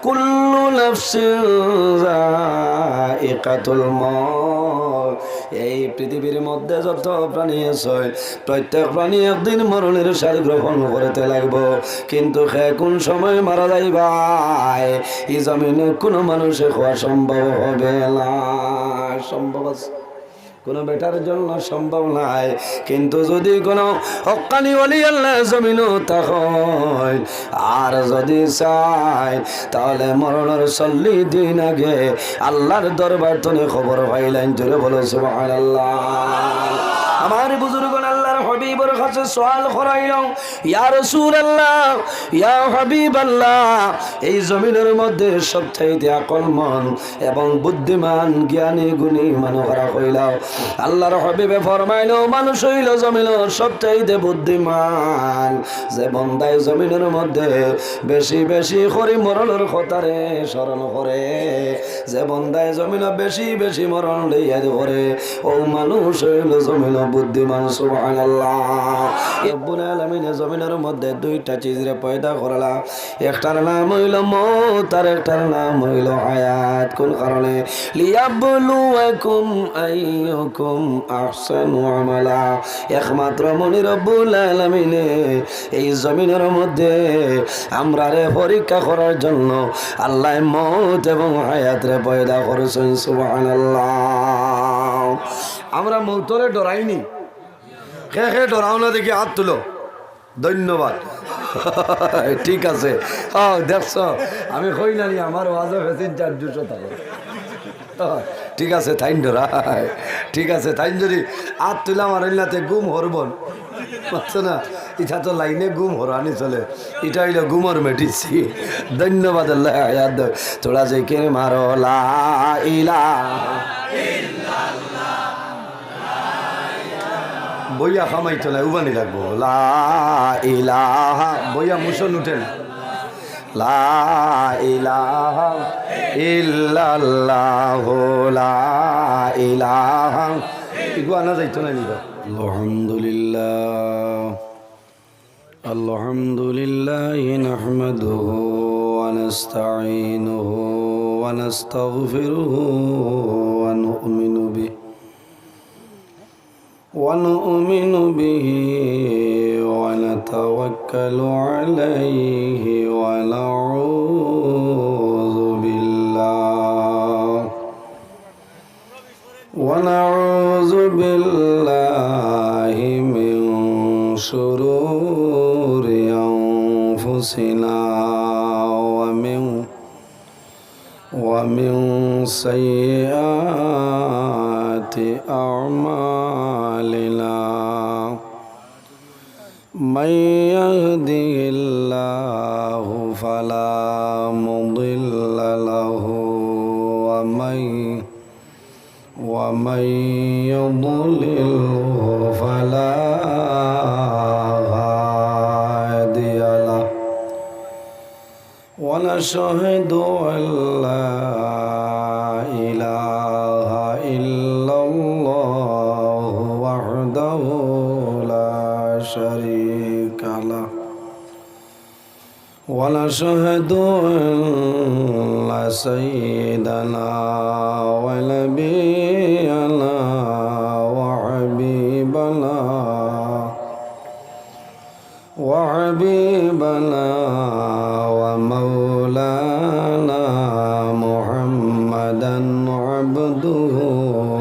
কুল্লু নাফসিন যায়িকাতুল মউত। এই পৃথিবীর মধ্যে যত প্রাণী আছে প্রত্যেক প্রাণী একদিন মরণের স্বাদ গ্রহণ করতে লাগবে, কিন্তু কোন সময় মারা যাইবা এই জমিনে কোনো মানুষের হওয়া সম্ভব হবে না। সম্ভব আছে কোনো বেটার জন্য সম্ভব নাই, কিন্তু যদি কোনো হক্কানি ওলি আল্লাহ জমিনও তাহলে আর যদি চাই তাহলে মরণের 40 দিন আগে আল্লাহর দরবার থেকে খবর পাইলেন। জোরে বলো সুবহানাল্লাহ। আমার বুজুর্গণ আল্লাহর হাবিবের কাছে সওয়াল করাইল, ইয়া রাসূলুল্লাহ, ইয়া হাবিবাল্লাহ, এই জমিনের মধ্যে সবচাইতে আকলমন এবং বুদ্ধিমান জ্ঞানী গুণী মানুষ কারা হইল? আল্লাহর হাবিবে ফরমাইল, মানুষ হইল জমিনের সবচাইতে বুদ্ধিমান যে বান্দায় জমিনের মধ্যে বেশি বেশি করে মরণের কথারে স্মরণ করে, যে বান্দায় জমিনে বেশি বেশি মরণ লইয়া করে, ও মানুষ হইল জমিন বুদ্ধিমান। সুবহানাল্লাহ। রব্বুল আলামিন জমিনের মধ্যে দুইটা চিজরে পয়দা করলা, একটার নাম হইল মউত আর একটার নাম হইল হায়াত। কোন কারণে? লিয়াবলুয়াকুম আইয়ুকুম আহসানু আমালা। একমাত্র মনি রব্বুল আলামিন এই জমিনের মধ্যে আমরারে পরীক্ষা করার জন্য আল্লাহ মউত এবং হায়াতরে পয়দা করেছেন। সুবহানাল্লাহ। আমরা মৌতরে ডরাইনি, খে ডরাও না দেখি হাত তুলো। ধন্যবাদ। ঠিক আছে, দেখছ আমি কই নানি আমার ওয়াজে ফেসিন 400 টাকা। ঠিক আছে থাইন ডরাই, ঠিক আছে থাইন যদি হাত তুলে আমার এলাতে গুম হরবন বুঝছো না, এটা তো লাইনে গুম হরানি চলে, এটা হইল গুমর মেডিসি। ধন্যবাদ আল্লাহ। তোরা যে কে মারো লা ইলাহা বইয়া খামাইতো না, উবানি লাগবো লা ইলাহা, বইয়া মুসন উঠে না, লা ইলাহা ইল্লাল্লাহ লা ইলাহা, এগুলো আনা যাইতো না নিবা। আলহামদুলিল্লাহ আলহামদুলিল্লাহ নাহমাদুহু ওয়া নাস্তাঈনুহু ওয়া নাস্তাগফিরুহু ওয়া নু'মিনু বিহি ونؤمن به ونتوكل عليه ونعوذ بالله من شرور أنفسنا ومن سيئات أعمالنا. من يهده الله فلا مضل له ومن يضلله فلا هادي له. ونشهد أن لا إله إلا الله وحده لا شريك له. ونشهد أن سيدنا ونبينا وحبيبنا ومولانا محمدا عبده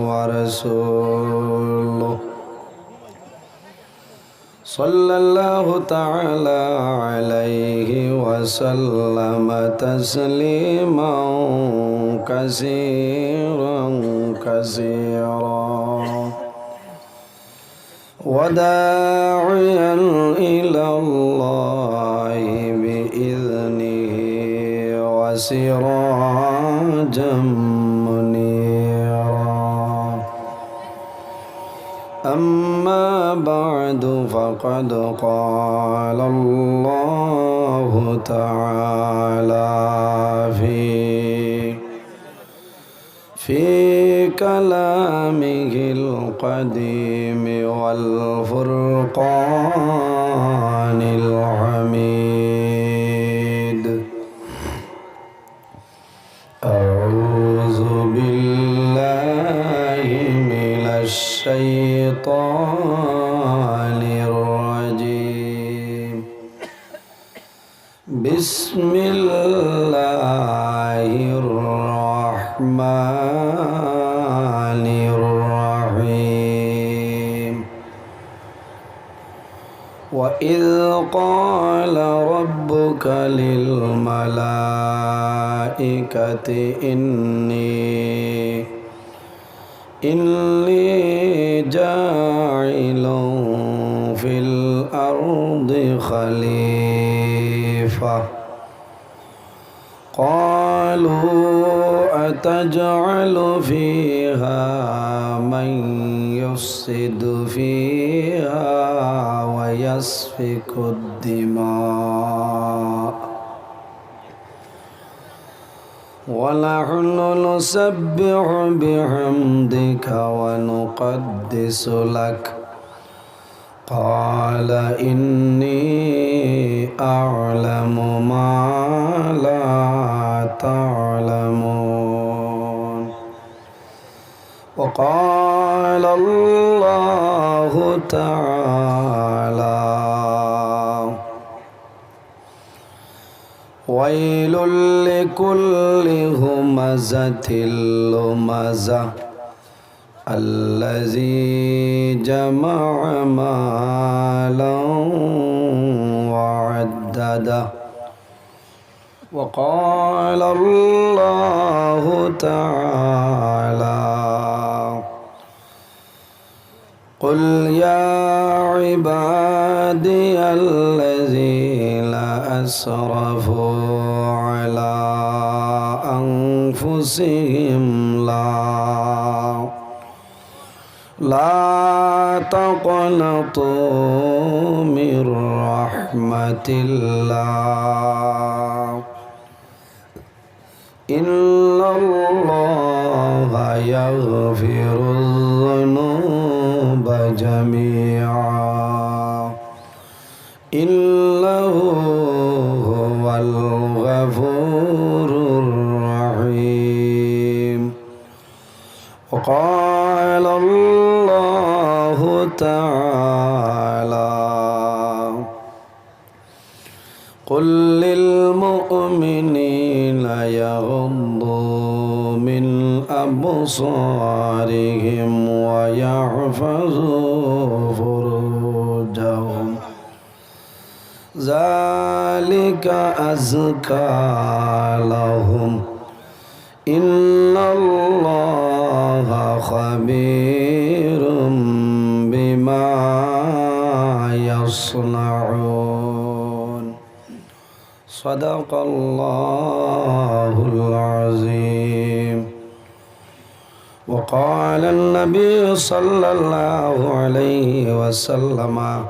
ورسوله. صلى الله تعالى عليه وسلم تسليما كثيرا وداعيا إلى الله بإذنه وسراجا منيرا. أما بعد فقد قال الله تعالى في كلامه القديم والفرقان الحميد. الشيطان الرجيم بسم الله الرحمن الرحيم وإذ قال ربك للملائكة إني جاعل في الأرض خليفة قالوا أتجعل فيها من يفسد فيها ويسفك الدماء ونحن نسبح بحمدك ونقدس لك قال إني أعلم ما لا تعلمون وقال الله تعالى ويل لكل همزة لمزة الذي جمع مالا وعدده وقال الله تعالى قل يا عبادي الذين أسرفوا على أنفسهم لا تقنطوا من رحمة الله إن الله يغفر الذنوب جميعا إنه هو الغفور الرحيم وقال الله تعالى قل للمؤمنين يغضوا من أبصارهم ويحفظوا فروجهم ذلك أزكى لهم إن الله خبير بما يصنعون صدق الله العظيم وقال النبي صلى الله عليه وسلم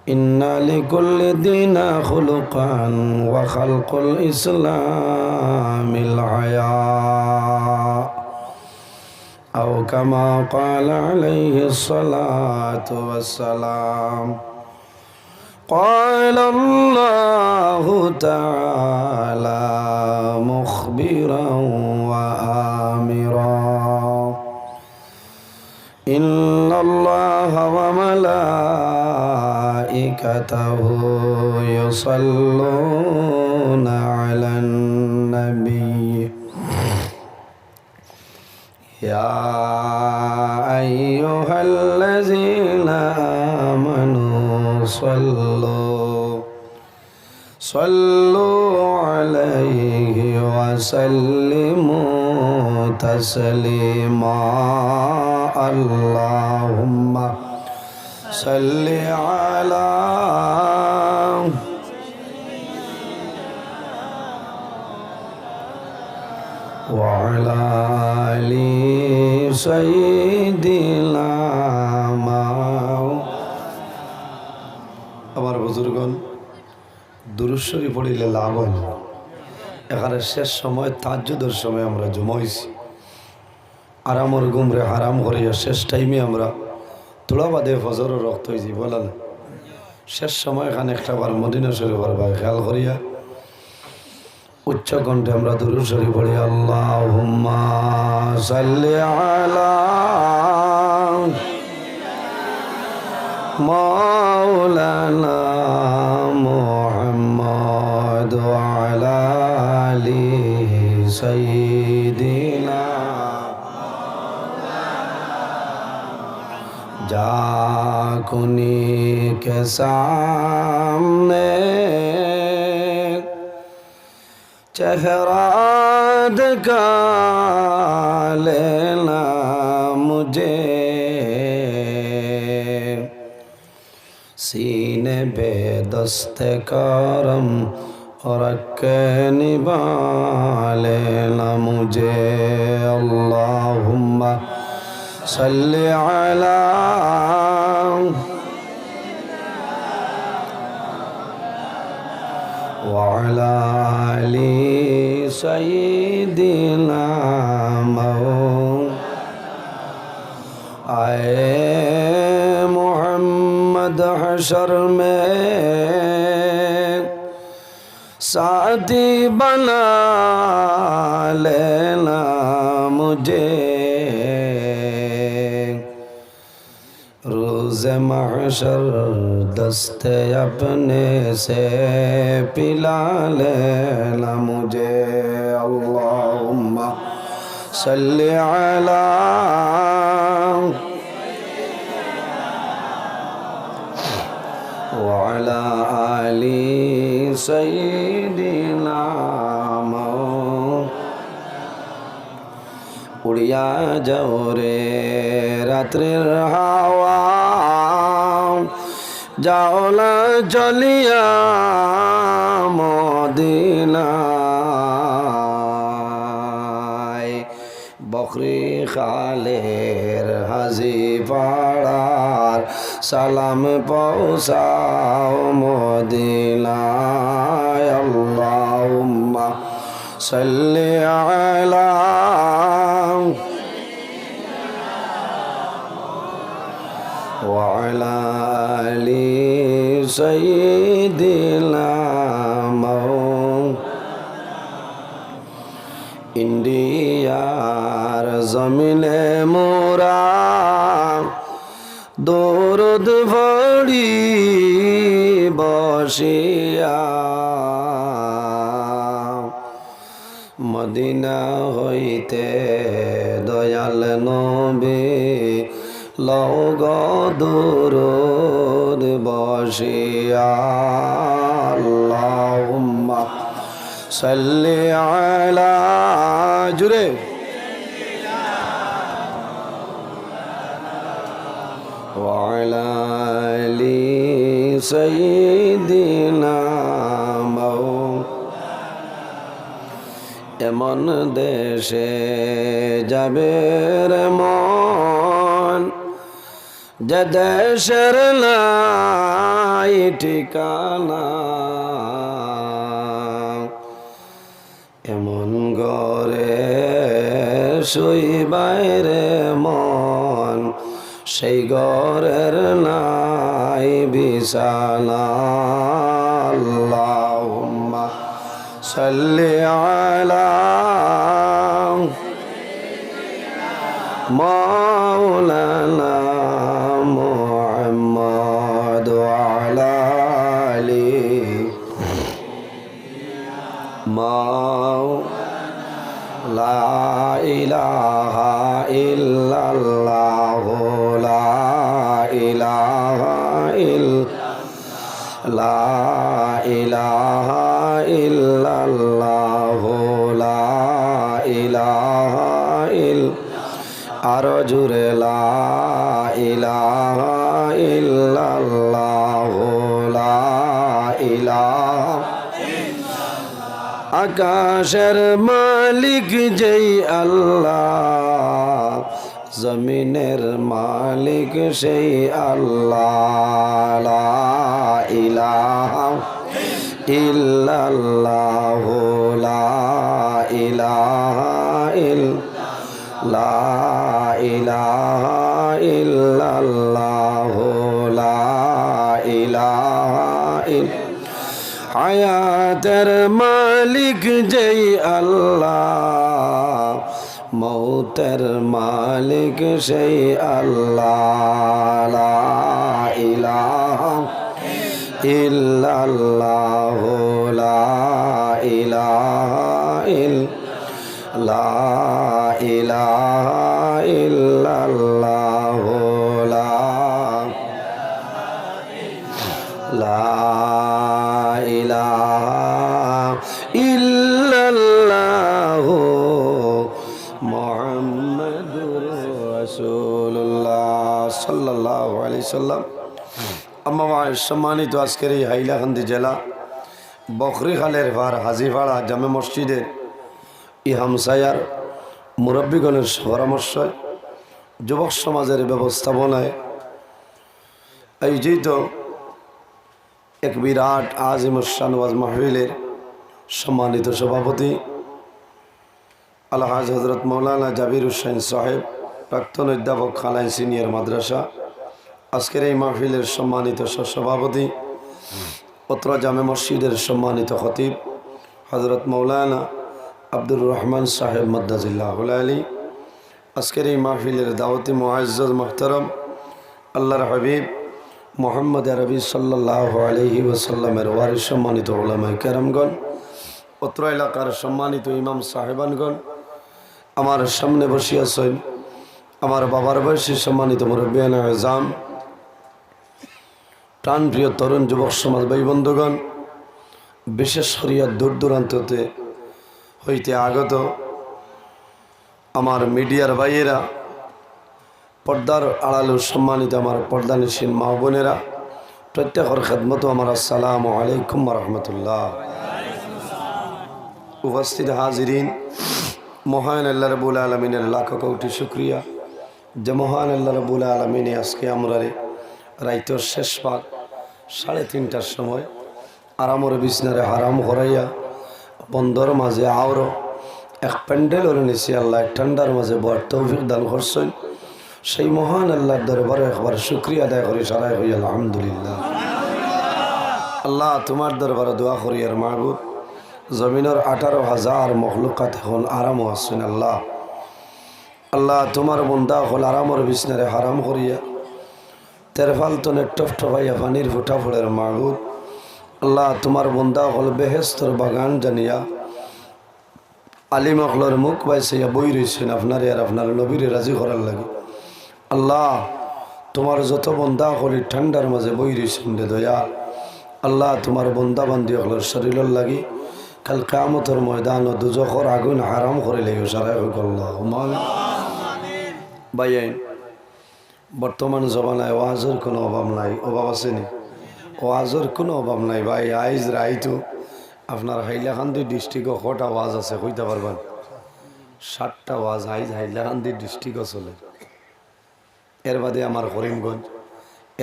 إن لكل دين خلقا وخلق الإسلام الحياء أو كما قال عليه الصلاة والسلام قال الله تعالى مخبرا وآمرا إن الله وملائكته يصلون على النبي يا أيها الذين آمنوا صلوا عليه وسلموا تسليما اللهم صل على وعلى آل سيدنا আমার বুজুর্গণ দুরূদ শরীফ পড়িলে লাভ হয় না। এখানে শেষ সময় তাহাজ্জুদের সময় আমরা জমা হইছি আর আমার গুমরে হারাম করিয়া শেষ টাইমে আমরা তোলা বাদে ফজরের রক্ত হয়েছি বলেন শেষ সময় এখানে একটা বার মদিনা শরীফের ভাই খেয়াল করিয়া উচ্চ কণ্ঠে আমরা দুরূদ শরীফ পড়ি। আল্লাহুম্মা সাল্লি আলা মাওলানা মুহাম্মদ ওয়া আলা আলি সাইয়্যিদিনা जाकुनी के सामने चेहरा दिखा लेना मुझे, सीने पे दस्ते करम रख के निभा लेना मुझे। अल्लाहुम्मा सल्ली अला व अला आलि सय्यिदिना आए मोहम्मद हशर में साथी बना लेना मुझे, रोज़ महशर दस्ते अपने से पिला लेना मुझे। अल्लाहुम्मा सल्ली अला व अला आलि सय्यिदिना उड़िया जाओ रे रात्रिर हावा, जाओ ना चलिया मदीनाय, बकरी खालेर हाजी पाड़ार सालाम पहुँचाओ मदीनाय। अल्लाहुम्मा सल्ली अला व अला आलि सय्यिदिना इंडियार जमीने मोरा दौरद भरी बसिया, मदीना हईते दयाल नबी लग दुरूद बसिया। अल्लाहुम्मा सल्ली अला जुरे व अला आलि सय्यिदिना এমন দেশে যাবে রে মন, যে দেশের নাই ঠিকানা, এমন ঘরে শুইবাই রে মন, সেই ঘরের নাই বিছানা। আল্লাহুম্মা सल्ली अला मौलाना मुहम्मद व अला आलि ला इलाहा इल्लल्लाह ला इलाहा ला इलाहा इल्लल्लाहु ला इलाहा आरो जुरे ला इलाहा इल्लल्लाहु ला इलाहा। आकाशेर मालिक जय अल्लाह, जमीनेर मालिक সেই আল্লাহ। লা ইলাহা ইল্লাল্লাহু লা ইলাহা লা ইলাহা ইল্লাল্লাহু লা ইলাহা হায়াতের মালিক মালিক যেই আল্লাহ, মৌতের মালিক সেই আল্লাহ। লা ইলাহা ইল্লাল্লাহ, লা ইলাহা লা ইলাহা ইল্লাল্লাহ, লা ইলাহা ইল্লাল্লাহ মুহাম্মাদুর রাসূলুল্লাহ সাল্লাল্লাহু আলাইহি সাল্লাম। সম্মানিত আজকের এই হাইলাকান্দি জেলা বকরিখালের ভার হাজিপাড়া জামে মসজিদের ই হামসায়ার মুরব্বীগণের পরামর্শ, যুবক সমাজের ব্যবস্থাপনায় আয়োজিত এক বিরাট আজিমুশান ওয়াজ মাহফিলের সম্মানিত সভাপতি আলহাজ হজরত মৌলানা জাবির হুসাইন সাহেব, প্রাক্তন অধ্যাপক খালাই সিনিয়র মাদ্রাসা, আজকের এই মাহফিলের সম্মানিত সভাপতি, অত্র জামে মসজিদের সম্মানিত খতিব হজরত মৌলানা আব্দুর রহমান সাহেব মাদ্দাজিল্লাহুল আলী, আজকের এই মাহফিলের দাওয়াতি মুআজ্জাজ মুহতারাম আল্লাহর হাবিব মোহাম্মদ আরবি সাল্লাল্লাহু আলাইহি ওয়াসাল্লামের ওয়ারিস সম্মানিত উলামায়ে কেরামগণ, অত্র এলাকার সম্মানিত ইমাম সাহেবানগণ, আমার সামনে বসিয়াছেন আমার বাবার বয়সী সম্মানিত মুরব্বিয়ানে আযম, প্রাণপ্রিয় তরুণ যুবক সমাজ ভাই বন্ধুগণ, বিশেষ করিয়া দূর দূরান্ত হইতে আগত আমার মিডিয়ার ভাইয়েরা, পর্দার আড়ালো সম্মানিত আমার পর্দানিসীন মা বোনেরা, প্রত্যেকের খেদমত আমার আসসালামু আলাইকুম ওয়া রাহমাতুল্লাহ। উপস্থিত হাজিরিন, মহান আল্লাহ রাব্বুল আলামিনের লাখ কোটি শুকরিয়া যে মহান আল্লাহ রাব্বুল আলামিন আজকে আমরা রাইতের শেষ ভাগ 3:30টার সময় আরামরে বিছনারে হারাম করাইয়া বন্দর মাঝে আওরো এক প্যান্ডেলের নিচে আল্লাহ এক ঠান্ডার মাঝে বর তৌফিক দান করছেন। সেই মহান আল্লাহর দরবারে একবার শুকরিয়া আদায় করি সারাই হই আলহামদুলিল্লাহ। আল্লাহ তোমার দরবারে দোয়া করি আর মাহবুব, জমিনের 18,000 মখলুকাত এখন আরামও আছেন। আল্লাহ আল্লাহ তোমার বন্দা হল আরামর বিছনারে হারাম করিয়া তেরফাল তনে টফটফাইয়া পানির ফুটা ফুলের মাহবুব, আল্লাহ তোমার বন্দা হল বেহেস্তর বাগান জানিয়া আলিম অখলর মুখ বাইসাইয়া বই রয়েছেন আপনারে আর আপনার নবীরে রাজি করার লাগে। আল্লাহ তোমার যত বন্দা হলি ঠান্ডার মাঝে বই রয়েছেন রে দয়া। আল্লাহ তোমার বন্দা বান্দি অখলর শরীরের লাগি কাল কিয়ামতের ময়দান ও দুজখর আগুন হারাম করে লেগে সারাই হোক আল্লাহুম্মা আমিন। ভাইয়াইন, বর্তমান জমানায় ওয়াজের কোনো অভাব নাই, অভাব আছে নি? ওয়াজের কোনো অভাব নাই ভাই। আইজ রাইতো আপনার হাইলাকান্দি ডিস্ট্রিক্টও কটা ওয়াজ আছে কইতে পারবেন? 7টা ওয়াজ আইজ হাইলাকান্দি ডিস্ট্রিক্টও চলে। এর বাদে আমার করিমগঞ্জ,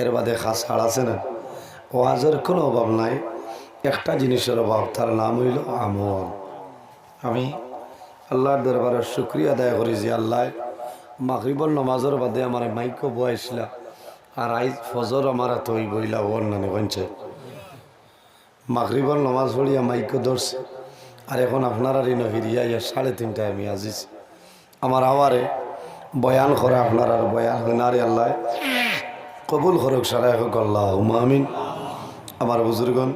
এর বাদে খাসহাড় আছে না। ওয়াজের কোনো অভাব নাই, একটা জিনিসের অভাব, তার নাম হইল আমল। আমি আল্লাহর দরবারে শুকরিয়া আদায় করি যে আল্লাহ মাগরিবর নমাজের বাদে আমার মাইকও বয়াইছিলা আর আইজ ফজর আমার তৈ বইলা ওর নানে বঞ্চে মাগরিবর নমাজ পড়িয়া মাইকও ধরছে। আর এখন আপনারা ঋণ ফিরিয়া 3:30টায় আমি আজিছি আমার আওয়ারে বয়ান করে আপনার আর বয়ান হইনারে আল্লাহ কবুল করুক সারাই হোক আল্লাহুম্মা আমিন। আমার বুজুর্গণ,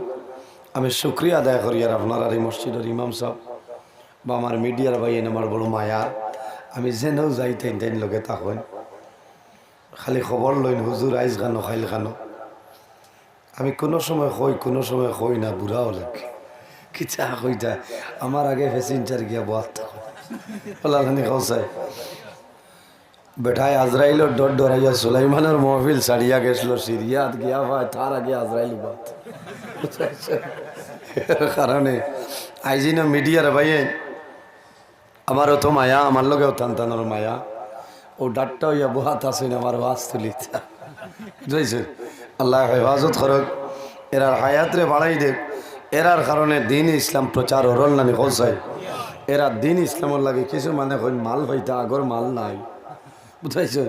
আমি শুকরিয়া আদায় করি আর আপনার আর এই মসজিদের ইমাম সাহেব বা আমার মিডিয়ার ভাই আমার বড় মায়া, আমি যেনেও যাই তেন লোকে তখন খালি খবর লইন হুজুর আইজ খানো খাইল খানো। আমি কোনো সময় কই না, বুড়া হলে কি চা কইটা আমার আগে ফেসিনচার গিয়া বাদ থাকি খাওসাই বেঠায় আজরাইলের ডর ডরাইয়া সুলাইমানের মহফিল ছাড়িয়া গেছিল সিরিয়াত গিয়া ভাই, তার আগে আজরাইল বাদ। কারণে আইজিনা মিডিয়ার ভাইয়ে আমারও তো মায়া, আমার লগেও টানটানোর মায়া, ও ডাটটা হইয়া বহাত আসেন আমার ওয়াজ তুলিতা বুঝেছে। আল্লাহ হেফাজত করক, এরার হায়াতরে বাড়াই দেখ, এরার কারণে দিন ইসলাম প্রচার হরল নানি কৌসাই। এরা দিন ইসলামের লাগে কিছু মানে কই মাল পাইতা আগর মাল নাই বুঝাইছে।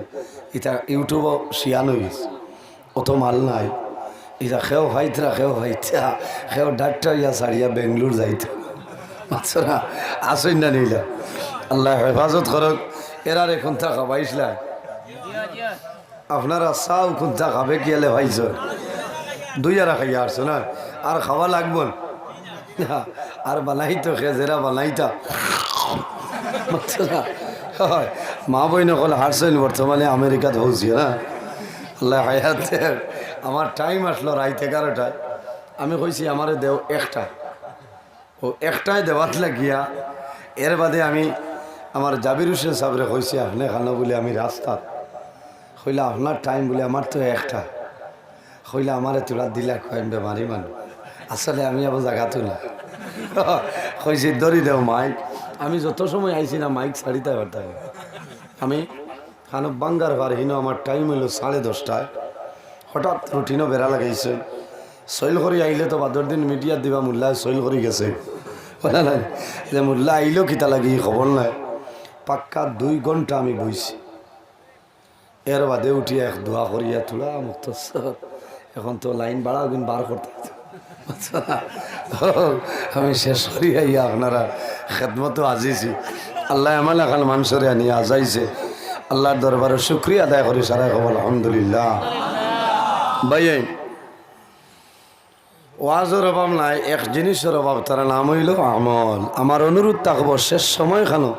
এটা ইউটিউবও শিয়ানো গেছে, অত মাল নাই। এটা খেও ভাইতরা খেও ডাক্তার ইয়া সারিয়া বেঙ্গলোর যাইত বাচ্চারা আসেন না নিলা আল্লাহ হেফাজত করক এরার এখন থাকা পাইসলা আপনারা চাও কোন খাবে গেলে ভাইছ দুই আর খাইয়া আসছো না আর খাওয়া লাগবো না আর বানাইতো খেজেরা বানাইতা হয় মা বই নকল হারছেন বর্তমানে আমেরিকাত হচ্ছে না আল্লাহ হায়াতে আমার টাইম আসলো রাইতে 11টায় আমি কইছি আমারে দেও একটা ও একটাই দেওয়াত লাগিয়া এর বাদে আমি আমার জাবির হোসেন সাহেবরে কইছি আপনি খানো বলে আমি রাস্তাত কইলা আপনার টাইম বলে আমার তো একটা কইলা আমারে তোরা দিলা কয়েন বেমারি মানুষ আসলে আমি আবার জায়গাতো না কইছি দড়ি দেও মাইক আমি যত সময় আইছি না মাইক ছাড়িতে পারতাম আমি খানো বাঙ্গার ভার হিনো আমার টাইম হইলো 10:30টায় হঠাৎ রুটিনও বেড়া লাগাইছে সৈল করি আইলে তো বাদর দিন মিডিয়া দিবা মোল্লা সৈল করি গেছে বলা নাই যে মোল্লা আইলেও কিতা লাগি খবর নাই পাক্কা 2 ঘন্টা আমি বইছি এর বাদে উঠিয়া এক দোয়া করিয়া তোলা মুক্ত এখন তো লাইন বাড়া দিন বার করতে আমি শেষ করি আইয়া আপনারা খেদমতো আজিছি আল্লাহ আমার এখন মানুষরে আনিয়া আজাইছে আল্লাহর দরবারে শুক্রিয়া আদায় করি সারা খবর আলহামদুলিল্লাহ ভাই ওয়াজের অভাব নাই এক জিনিসের অভাব তার নাম হইল আমল আমার অনুরোধ থাকবো শেষ সময় খানো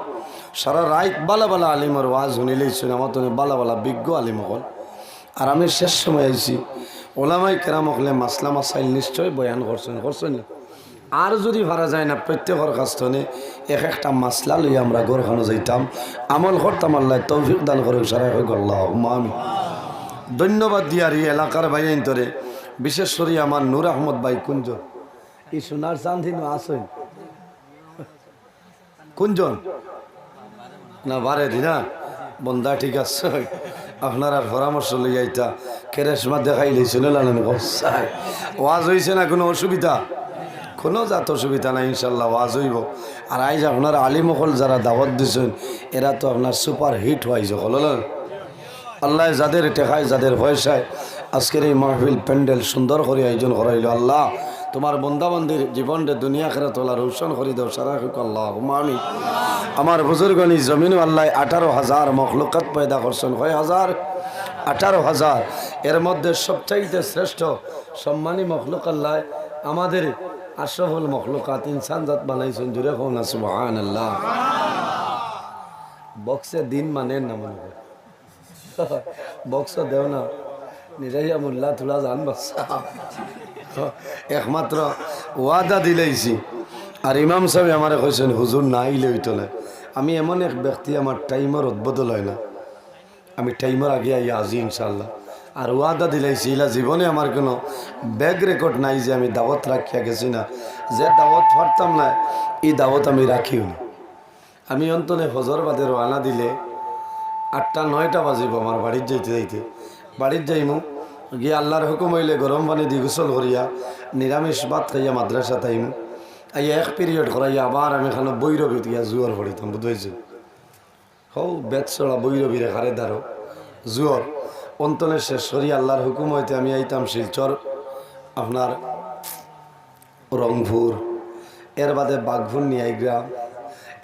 সারা রাত বালা বালা আলিমর ওয়াজ শুনিলেই শুনে আমার তো বালা বালা বিজ্ঞ আলিম হল আর আমি শেষ সময় আইছি ওলামাই কেরাম হলে মাসলা মাসাইল নিশ্চয় বয়ান করছেন আর যদি ভাড়া যায় না প্রত্যেকের কাছ থেকে এক একটা মাসলা লইয়া আমরা ঘরখানো যাইতাম আমল করতাম আল্লাহ তৌফিক দান করে সারা হয়ে গেল আমি ধন্যবাদ দিয়ার এই এলাকার ভাইয়ের তরে বিশেষ করে আমার নূর আহমদ ভাই কুঞ্জন এই সোনার চান্দিন আসেন কুঞ্জন না বারে দিনা বন্ধা ঠিক আছে আপনার আর পরামর্শ লইয়াইতা কেরেসমা দেখাই লইছিল ওয়াজ হয়েছে না কোনো অসুবিধা কোনো জাত অসুবিধা নাই ইনশাল্লাহ ওয়াজ হইব আর আইজ আপনার আলিমকল যারা দাওয়াত দিচ্ছেন এরা তো আপনার সুপার হিট হয়েছে হল আল্লাহ যাদের টেকায় যাদের পয়সায় আজকের এই মাহফিল প্যান্ডেল সুন্দর করে আয়োজন করাইল আল্লাহ তোমার বন্দাবন্দির জীবনরে দুনিয়া খেরা তোলা রোশন করে দেও সারা আল্লাহ আমি আমার বুজুর্গনি জমিন আল্লাহ 18,000 মখলুকাত পয়দা করছেন 18,000 এর মধ্যে সবচাইতে শ্রেষ্ঠ সম্মানী মখলুক আল্লাহ আমাদের আশরাফুল মখলুকাত ইনসান জাত বানাইছেন জুড়ে হোক না সুবহানাল্লাহ বক্সে দিন মানেন না মনে করে বক্স দেও না নিরাইয়া মোল্লা তুলা জান বাচ্চা একমাত্র ওয়াদা দিলেইছি আর ইমাম সাহেব আমার কইছেন হুজুর না আইলে হইতো না আমি এমন এক ব্যক্তি আমার টাইমের উদ্বোধন হয় না আমি টাইমের আগে আইয়া আজি ইনশাল্লাহ আর ওয়াদা দিলাইছি ইলা জীবনে আমার কোনো ব্যাগ রেকর্ড নাই যে আমি দাওয়াত রাখিয়া গেছি না যে দাওয়াত পারতাম না এই দাওয়াত আমি রাখিও না আমি অন্তনে ফজর বাদে রওনা দিলে 8টা-9টা বাজিব আমার বাড়ির যাইতে বাড়ির যাইমু গিয়ে আল্লাহর হুকুম হইলে গরম পানি দি গোসল করিয়া নিরামিষ ভাত খাইয়া মাদ্রাসা তাইমু আইয়া এক পিরিয়ড করাইয়া আবার আমি এখানে বৈরবী দিয়া জুয়ার পড়িতাম বুঝেছি হও বেতছড়া বৈরবী রেখারে দ্বারো জুয়ার অন্তনে শেষ করিয়া আল্লাহর হুকুম হইতে আমি আইতাম শিলচর আপনার রংপুর এর বাদে বাঘপুর নিয়াই গ্রাম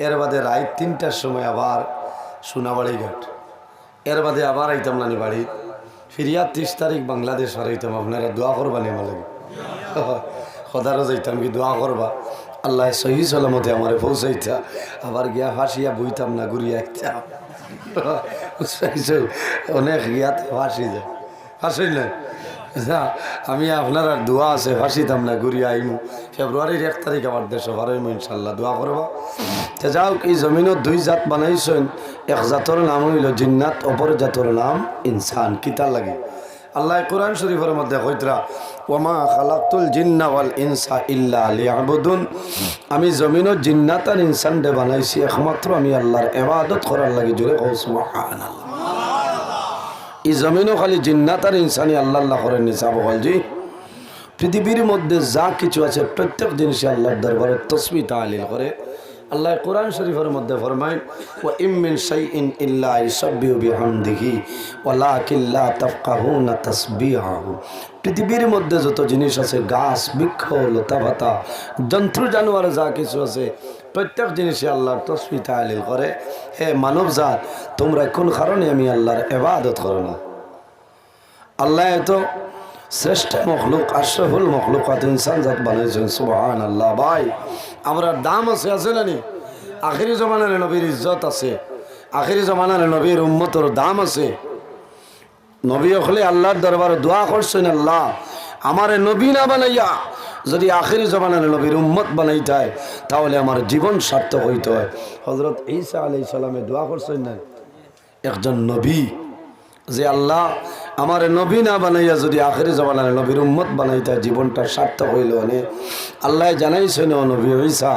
এর বাদে রাত 3টার সময় আবার সোনাবাড়ি ঘাট এর বাদে আবার আইতাম নানি বাড়ি ফিরিয়া 30 তারিখ বাংলাদেশ হারাইতাম আপনারা দোয়া করবা নেমা লাগে সদারও যাইতাম কি দোয়া করবা আল্লাহ সহি সালামতে আমার পৌঁছাইতা আবার গিয়া ফাঁসিয়া বইতাম না ঘুরিয়া আইতাম অনেক গিয়াতে ফাঁসি যায় ফাঁসি না আমি আপনার আর দোয়া আছে ফাঁসিতাম না ঘুরিয়া আইমু ফেব্রুয়ারির 1 তারিখ আমার দেশে হারাইমু ইনশাল্লাহ দোয়া করবা তে যাও এই জমিনত 2 জাত বানাইছেন এক জাতর নাম হইল জিন্নাত অপর জাতর নাম ইনসান কিতা লাগে আল্লাহ কোরআন শরীফের মধ্যে কইতরা ওমা খালাকতুল জিন্না ওয়াল ইনসা ইল্লা লিয়াবুদুন আমি জমিনত জিন্নাত আর ইনসান দে বানাইছি একমাত্র আমি আল্লাহর ইবাদত করার লাগি জোরে কও সুবহানাল্লাহ এই জমিনও খালি জিন্নাত আর ইনসানি আল্লাহ আল্লাহ করেন নিসাব বলজি পৃথিবীর মধ্যে যা কিছু আছে প্রত্যেক জিনিসে আল্লাহর দরবারে তসবিহ তাহলিল করে আল্লাহ কোরআন শরীফের মধ্যে ফরমায় ওয়া ইমিন শাইইন ইল্লা ইউসাব্বিহু বিহামদিহি ওয়ালাকিন লা তাফকাহুনা তাসবিহাহু। পৃথিবীর মধ্যে যত জিনিস আছে, গাছ বৃক্ষ লতা পাতা জন্তু জানোয়ার যা কিছু আছে, প্রত্যেক জিনিসে আল্লাহর তাসবিহ তাহলিল করে। হে মানব জাত, তোমরা কোন কারণে আমি আল্লাহর ইবাদত করো না? আল্লাহ এত শ্রেষ্ঠ মখলুক, আশরাফুল মখলুকাত ইনসান জাত বানাইছেন। সুবহানাল্লাহ। ভাই আমরা দাম আছে না নি? আখিরি জমানার নবীর ইজ্জত আছে, আখিরি জমানার নবীর উম্মতর দাম আছে। নবী হলে আল্লাহর দরবারে দোয়া করছেন, আল্লাহ আমারে নবী না বানাইয়া যদি আখিরি জমানার নবীর উম্মত বানাইতায় তাহলে আমার জীবন সার্থক হইতে হয়। হযরত ঈসা আলাইহিস সালামে দোয়া করছেন না একজন নবী যে আল্লাহ আমার নবী না বানাইয়া যদি আখিরি জমানার নবীর উম্মত বানাইতায় জীবনটা সার্থক হইল। আল্লাহ জানাইছেন ও নবী ঈসা,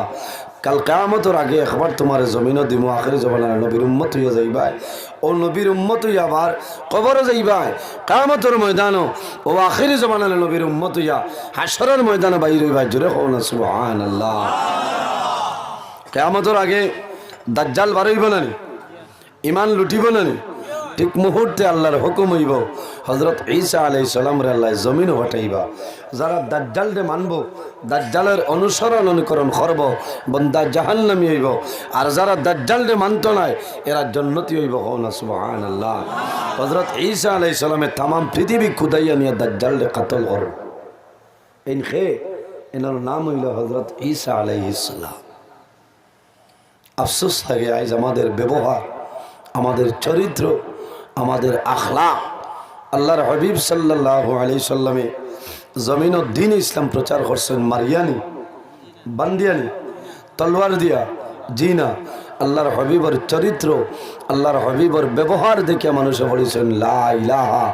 কাল কিয়ামতের আগে একবার তোমার জমিনও দিব, আখিরি জমানার নবীর উম্মত হইয়া যাইবাই। ও নবীর উম্মত হইয়া আবার কবরও যাইবাই, কিয়ামতের ময়দানও ও আখিরি জমানার নবীর উম্মত হইয়া হাশরের ময়দানে বাইর হইবাই। জোরে কও না সুবহানাল্লাহ। কিয়ামতের আগে দাজ্জাল বাড়াইব না, ইমান লুটিব না, ঠিক মুহূর্তে আল্লাহর হুকুম হইব হযরত ঈসা আলাইহিস সালামের আল্লাহ জমিন হটাইবা। যারা দাজ্জালকে মানব, দাজ্জালের অনুসরণ অনুকরণ করব, বন্দা জাহান্নামী হইব। আর যারা দাজ্জালকে মানত না এরা জান্নাতি হইব। না সুবহানাল্লাহ। হযরত ঈসা আলাইহিস সালামের तमाम পৃথিবী খুদাইয়া নিয়ে দাজ্জালকে কতল করব। এনার নাম হইল হযরত ঈসা আলাইহিস সালাম। আফসোস লাগে আজ আমাদের ব্যবহার, আমাদের চরিত্র, আমাদের আখলাক। আল্লাহর হাবিব সাল্লাল্লাহু আলাইহি সাল্লামে জমিন ও দ্বীন ইসলাম প্রচার করছেন মারিয়ানি, বান্দিয়ানি, তলোয়ার দিয়া। জি না, আল্লাহর হাবিবের চরিত্র, আল্লাহর হাবিবের ব্যবহার দেখে মানুষে বলেছেন লা ইলাহা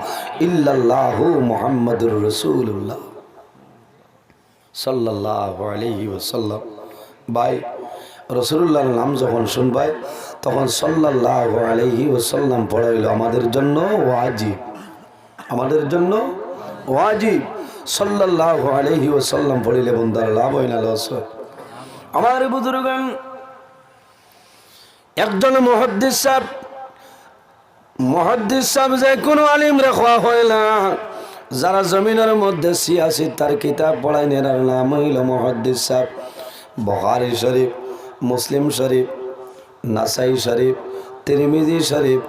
ইল্লাল্লাহু মুহাম্মাদুর রাসূলুল্লাহ সাল্লাল্লাহু আলাইহি ওয়াসাল্লাম। ভাই রাসূলুল্লাহর নাম যখন শুনবাই তখন সাল্লাল্লাহু আলাইহি ওয়াসাল্লাম পড়াইল আমাদের জন্য ওয়াজিব, আমাদের জন্য ওয়াজিব। সাল্লাল্লাহু আলাইহি ওয়াসাল্লাম পড়িলে বন্দার লাভ হয় না লস হয়। আমার বুজুর্গান একজন মুহাদ্দিস সাহেব যে কোনো আলিম রাখা হয় না। যারা জমিনের মধ্যে সিয়াসি তার কিতাব পড়ায় নেরার নাম হইল মুহাদ্দিস সাহেব। বুখারী শরীফ, মুসলিম শরীফ, নাসাই শরীফ, তিরমিজি শরীফ,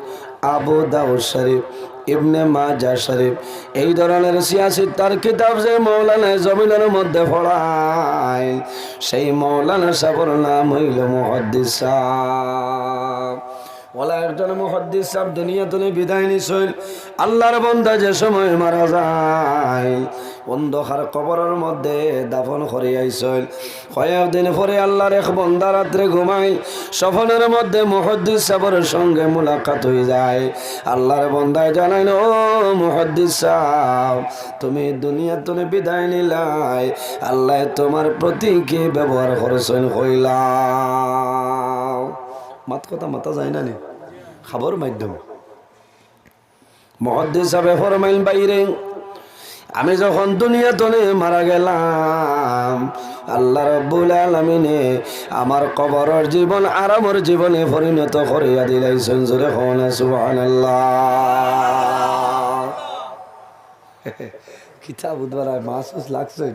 আবু দাউদ শরীফ, ইবনে মাজা শরীফ, এই ধরনের সিয়াসি তার কিতাব যে মৌলানা জমিনের মধ্যে পড়ায় সেই মৌলানা সাহেবের নাম হইল মুহাদ্দিস সাহেব। ওলা একজন মুহাদ্দিস সাহেব দুনিয়া তুলে বিদায় নিছিল। আল্লাহর বান্দা যে সময় মারা যায় অন্ধকার কবরের মধ্যে দাফন করে আইছিল। কয়েকদিন পরে আল্লাহর এক বান্দা রাত্রে ঘুমাই, স্বপ্নের মধ্যে মুহাদ্দিস সাহেবের সঙ্গে মুলাকাত হয়ে যায়। আল্লাহর বান্দায় জানাইল, ও মুহাদ্দিস সাহেব তুমি দুনিয়া তুলে বিদায় নিলাই, আল্লাহ তোমার প্রতি কি ব্যবহার করেছেন কইলাম। মাত কথা মাতা যায় না নি খবর মাধ্যমে। মুহাদ্দিস সাহেব ফরমাইল, বাইরে আমি যখন দুনিয়া তলে মারা গেলাম আল্লাহ রাব্বুল আলামিনে আমার কবরের জীবন আরামের জীবনে পরিণত করিয়া দিলাইছেন। জোরে কোন সুবহানাল্লাহ। কিতাব উদ্বারায় মাসুস লাগছে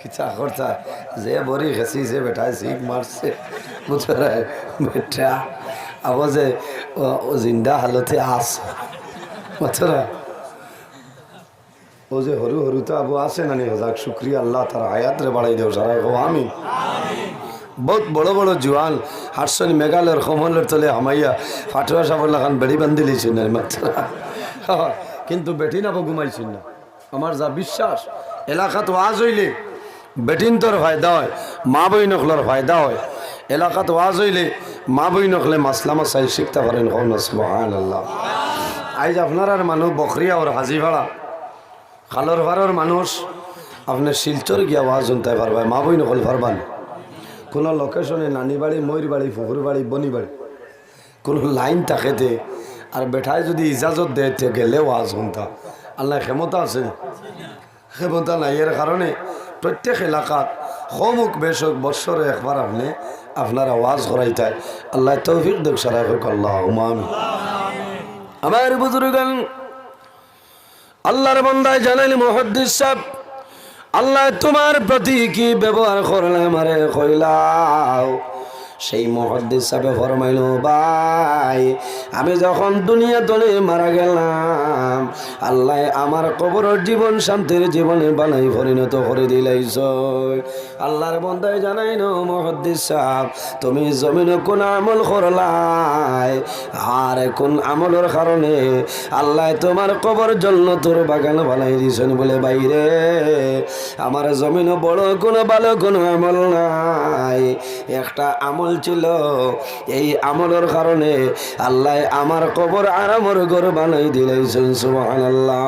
কিতা করতা যে বড়ি খেসি যে বেটায় শিখ মারছে বুঝরায় বেটা আওয়াজে ও জিন্দা হালতে আস বুঝরা ও যে হরু হরু তো আবু আছে না নি। যাক শুকরিয়া আল্লাহ তার হায়াত রে বাড়াই দেও সারা গো আমি। বহুত বড় বড় জোয়ান হারসনি মেঘালয়ের কমলের তলে হামাইয়া ফাটুয়া সাবল লাগান বেড়ি বান্ধি লিছিল না মাত্র, কিন্তু বেটি না ঘুমাইছিল না। আমার যা বিশ্বাস এলাকাত ওয়াজ হইলে বেটিন তোর ফায়দা হয়, মা বই নকলের ফায়দা হয়। এলাকাত ওয়াজ হইলে মা বই নকলে মাসলা মাসাই শিখতে পারেন। কওনা সুবহানাল্লাহ। আজ আপনার আর মানুষ বকরিয়া ওর হাজি ভাড়া খালর ভাড়ার মানুষ আপনার শিলচর গিয়া ওয়াজ শুনতে পারবে, মা বই নকল পারবান। কোনো লোকেশনে নানি বাড়ি, ময়ূর বাড়ি, ফুকুর বাড়ি, বনি বাড়ি কোনো লাইন থাকেতে আর বেঠায় যদি ইজাজত দেয় গেলে ওয়াজ শুনতা। আল্লাহ ক্ষমতা আছে, ক্ষমতা নাই। এর কারণে প্রত্যেক এলাকাত হমুক বেশক বৎসরে একবার আপনি আপনার আওয়াজ করাইতায় আল্লাহ তৌফিক দেখ সারা হোক আল্লাহ আমিন। আমার বুজুর্গান আল্লাহর বান্দায় জানাইল মুহাদ্দিস সাহেব আল্লাহ তোমার প্রতি কি ব্যবহার করলে আমারে কইলাও। সেই মুহাদ্দিস সাহেব ফরমাইল ভাই আমি যখন দুনিয়া তলে মারা গেলাম আল্লাহ আমার কবরের জীবন শান্তির জীবনে বানাই পরিণত করে দিলাইছ। আল্লাহর বান্দায় জানাইল মুহাদ্দিস সাহেব তুমি জমিনে কোন আমল করলাই আর কোন আমলের কারণে আল্লাহ তোমার কবর জান্নাতের বাগান বানাই দিয়েছেন বলে বাইরে আমার জমিনে বড় কোনো ভালো কোনো আমল নাই একটা আমল ছিল এই আমলের কারণে আল্লাহ আমার কবর আরামের ঘর বানাই দিলাইছেন সুবহানাল্লাহ।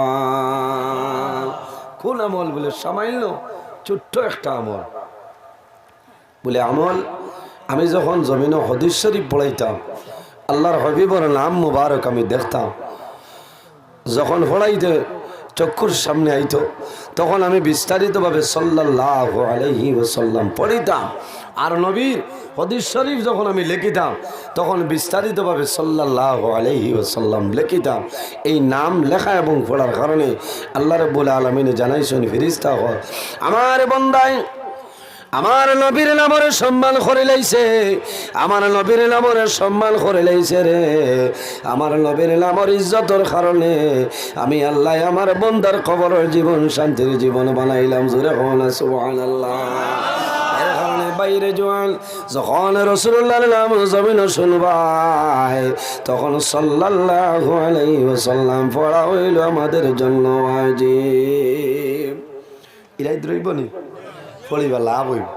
কোন আমল বলে সামান্য ছোট্ট একটা আমল বলে আমল আমি যখন জমিনে হাদিস শরীফ পড়াইতাম আল্লাহর হাবিবের নাম মুবারক আমি দেখতাম যখন পড়াইতে চক্ষুর সামনে আইতো তখন আমি বিস্তারিতভাবে সাল্লাল্লাহু আলাইহি ওয়াসাল্লাম পড়িতাম আর নবীর হাদিস শরীফ যখন আমি লিখিতাম তখন বিস্তারিতভাবে সাল্লাল্লাহু আলাইহি ওয়াসাল্লাম লিখিতাম। এই নাম লেখা এবং পড়ার কারণে আল্লাহ রাব্বুল আলামিন জানাইছেন ফেরেশতা আমার বান্দায় আমার নবীর নামের সম্মান করে লাইছে আমার নবীর নামের সম্মান করে লাইছে রে আমার নবীর নামের ইজ্জতের কারণে আমি আল্লাহ আমার বান্দার কবরের জীবন শান্তির জীবন বানাইলাম জোরে হন সুবহানাল্লাহ। এর কারণে বাইরে জোয়ান যখন রাসূলুল্লাহর নাম জমিন শুনবাই তখন সাল্লাল্লাহু আলাইহি ওয়াসাল্লাম পড়া হইল আমাদের জন্য ওয়াজিব। ইরাই দ্রইবনি পড়িবা লাভ হইব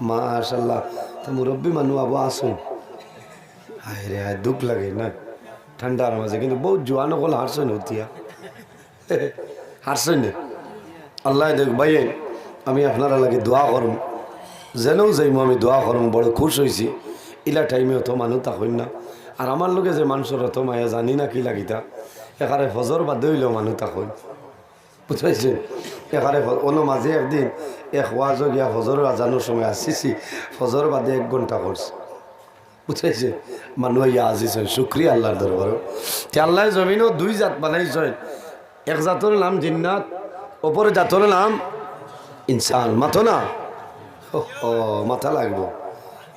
মাশাআল্লাহ। তো মুরব্বী মানুষ আবু আসুন হায় রে হায় দুঃখ লাগে না ঠান্ডার মাঝে কিন্তু বহুত জোয়ান হল হারছেন হতিয়া হারছেন আল্লাহ দেখ ভাই আমি আপনারা লাগে দোয়া করুন যেনও যাইমো আমি দোয়া করুন বড় খুশ হয়েছি ইলা টাইমে অত মানুষ থাকুন না আর আমার লোকে যে মানুষের অত মায়া জানি না কি লাগিতা এখানে ফজর বাদে হইলেও মানুষ থাকুন বুঝাইছে এখানে অন্য মাঝে একদিন এক ওয়াজ গিয়া ফজরের আজানোর সময় আসিছি ফজর বাদে 1 ঘন্টা করছে বুঝাইছে মানুষ ইয়া আসিছেন শুক্রিয়া আল্লাহর দরবারে। তে আল্লাহ জমিনও 2 জাত বানাইছেন এক জাতের নাম জিন্নাত অপর জাতের নাম ইনসান। মাথো না ও মাথা লাগবো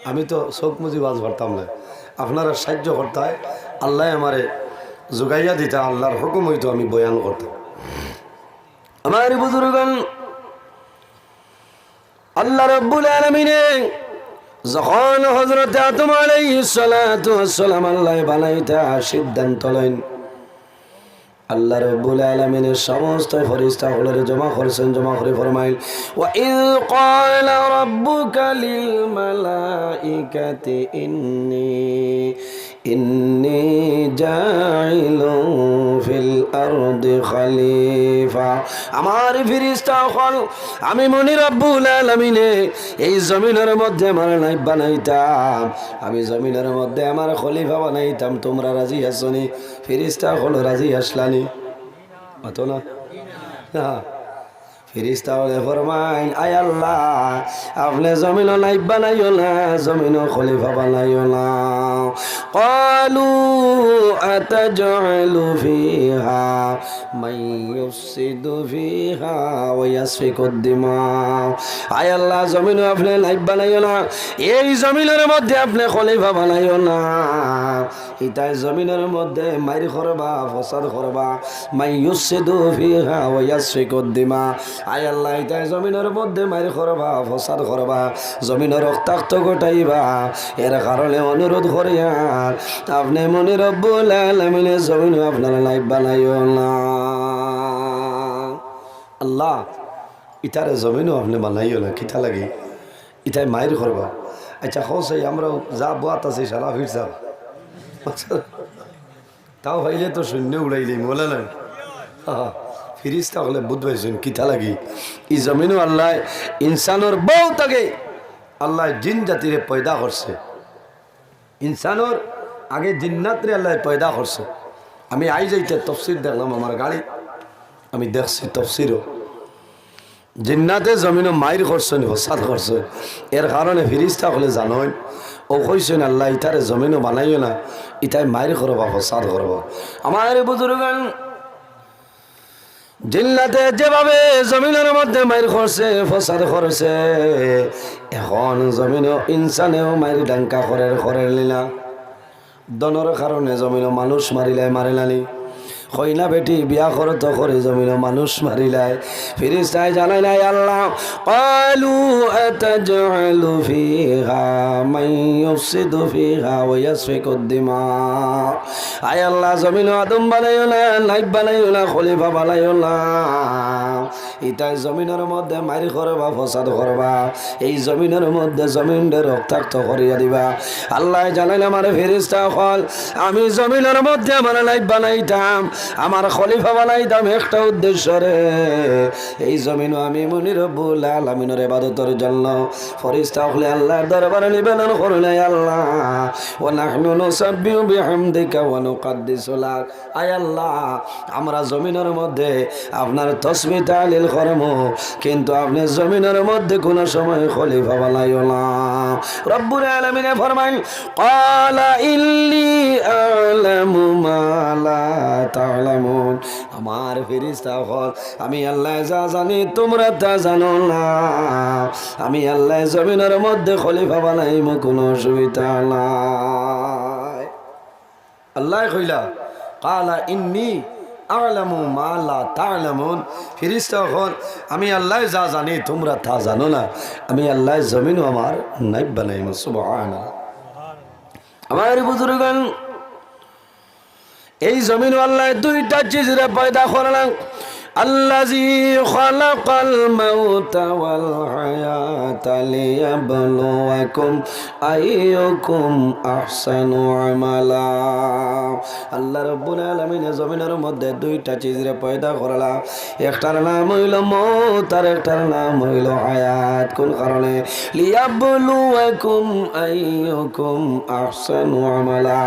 আমি তো চোখ মুজি বাজ পারতাম না আপনারা সাহায্য করতে আল্লাহ আমারে যোগাইয়া দিতা আল্লাহর হুকুম হইতো আমি বয়ান করতাম। আমার বুজুর্গান আল্লাহ রাব্বুল আলামিন যখন হযরত আদম আলাইহিস সালাতু ওয়াস সালাম আল্লাহ বানাইতা সিদ্ধান্ত লইন আল্লাহ রাব্বুল আলামিনের সমস্ত ফেরেশতা হলরে জমা করছেন জমা করে ফরমাইল ওয়া ইয ক্বালা রাব্বুকা লিল মালাইকাতি ইন্নী জাইলুন ফিল আরদি খলিফা। আমার ফেরেশতা হল আমি মনি রাব্বুল আলামিনে এই জমিনের মধ্যে আমার নাইব বানাইতাম আমি জমিনের মধ্যে আমার খলিফা বানাইতাম তোমরা রাজি আছনি? ফেরেশতা হল রাজি আসলানি মাতো না ফেরেশতা হলে ফরমাইন আয় আল্লাহ আপনি জমিন নাইব বানাইও না জমিন খলিফা বানাইও না। ক্বালু আতাজআলু ফিহা মান ইউফসিদু ফিহা ওয়া ইয়াসফিকুদ দিমা। আয় আল্লাহ জমিন আপনি নাইব বানাইও না এই জমিনের মধ্যে আপনি খলিফা বানাইও না ইতাই জমিনের মধ্যে মারি করবা ফসাদ করবা মান ইউফসিদু ফিহা ওয়া ইয়াসফিকুদ দিমা। আয় আল্লাহ ইতাই জমিনের মধ্যে মারি করবা ফসাদ করবা জমিনের রক্তাক্ত ঘটাইবা এর কারণে অনুরোধ করিয়া আপনি মনে রব্বুল আলামিনের জমিন আপনারা নাইব বানাইও না। আল্লাহ ইতারে জমিনও আপনি বানাইও না কিতা লাগে ইতাই মায়ের করবা। আচ্ছা খোঁজ আমরা যা বাত আছে সারা ফিরছা তাও ভাইলে তো শূন্য উড়াইলি বলে না ফিরিস্তা হলে বুধ পাইছেন কিতা লাগি ই জমিনও আল্লাহ ইনসানোর বহুত আগে আল্লাহ জিন জাতিরে পয়দা করছে ইনসানোর আগে জিন্নাতরে আল্লাহ পয়দা করছে। আমি আই যাইতে তফসির দেখলাম আমার গাড়ি আমি দেখছি তফসিরও জিন্নাতে জমিনও মাইর করছেন ফসাদ করছে এর কারণে ফিরিস্তা হলে জানেন ও কইছেন আল্লাহ ইতারে জমিনও বানাইও না ইতাই মাইর করবা ফসাদ করবা আমার বুজুর্গান জিন্নাতে যেভাবে জমিনের মধ্যে মাইর করছে ফসাদ করছে এখন জমিনও ইনসানেও মাইর ডাঙ্কা করের লীলা দনের কারণে জমিনও মানুষ মারিলাই মারিলানি কইনা বেটি বিয়া করত করে জমিন মানুষ মারিলাই ফিরিস্তায় জানাই নাই আল্লাহ ক্বালু আতাজআলু ফিহা মান ইউফসিদু ফিহা ওয়া ইয়াসফিকুদ দিমা আয় আল্লাহ জমিন আদম বানাইও না লাইক বানাইও না খলিফা বানাইও না ইতাই জমিনের মধ্যে মারি করবা ফসাদ করবা এই জমিনের মধ্যে জমিনটা রক্তাক্ত করিয়া দিবা আল্লাহ জানাইল আমার ফেরেশতা হল আমি জমিনের মধ্যে আমার লাইক বানাইতাম আমার খলিফা বানাইতাম একটা উদ্দেশ্য রে এই জমিনও আমি মনি রব্বুল আলামিনের ইবাদতের জন্য ফেরেশতা হলে আল্লাহর দরবারে নিবেদন করলেন আল্লাহ ওয়া নাহনু নুসাব্বিহু বিহামদিকা ওয়া নুকদ্দিসু লাক আয় আল্লাহ আমরা জমিনের মধ্যে আপনার তাসবিহ তাহলিল করব কিন্তু আপনি জমিনের মধ্যে কোন সময় খলিফা বানাইও না রব্বুল আলামিন ফরমান ক্বালা ইল্লি আ'লামু মা লা তা'লামুন আমার ফেরেশতা হল আমি আল্লাহ যা জানি তোমরা তা জানো না আমি আল্লাহ জমিনের মধ্যে খলিফা বানাইব কোনো অসুবিধা নাই আল্লাহ কইলা ক্বালা ইন্নী আ'লামু মা লা তা'লামুন ফেরেশতা হল আমি আল্লাহ যা জানি তোমরা তা জানো না আমি আল্লাহ জমিনও আমার নাইব বানাইব সুবহানাল্লাহ আমার বুজুর্গান এই জমিন আল্লাহ দুইটা চিজরে পয়দা করলেন আল্লাযী খালাকাল মাউতা ওয়াল হায়াতা লিয়াবলুয়াকুম আইয়ুকুম আহসানু আমালা আল্লাহ রাব্বুল আলামিন জমিনের মধ্যে দুইটা চিজরে পয়দা করলা একটার নাম হইল মউত আর একটার নাম হইল হায়াত কোন কারণে লিয়াবলুয়াকুম আইয়ুকুম আহসানু আমালা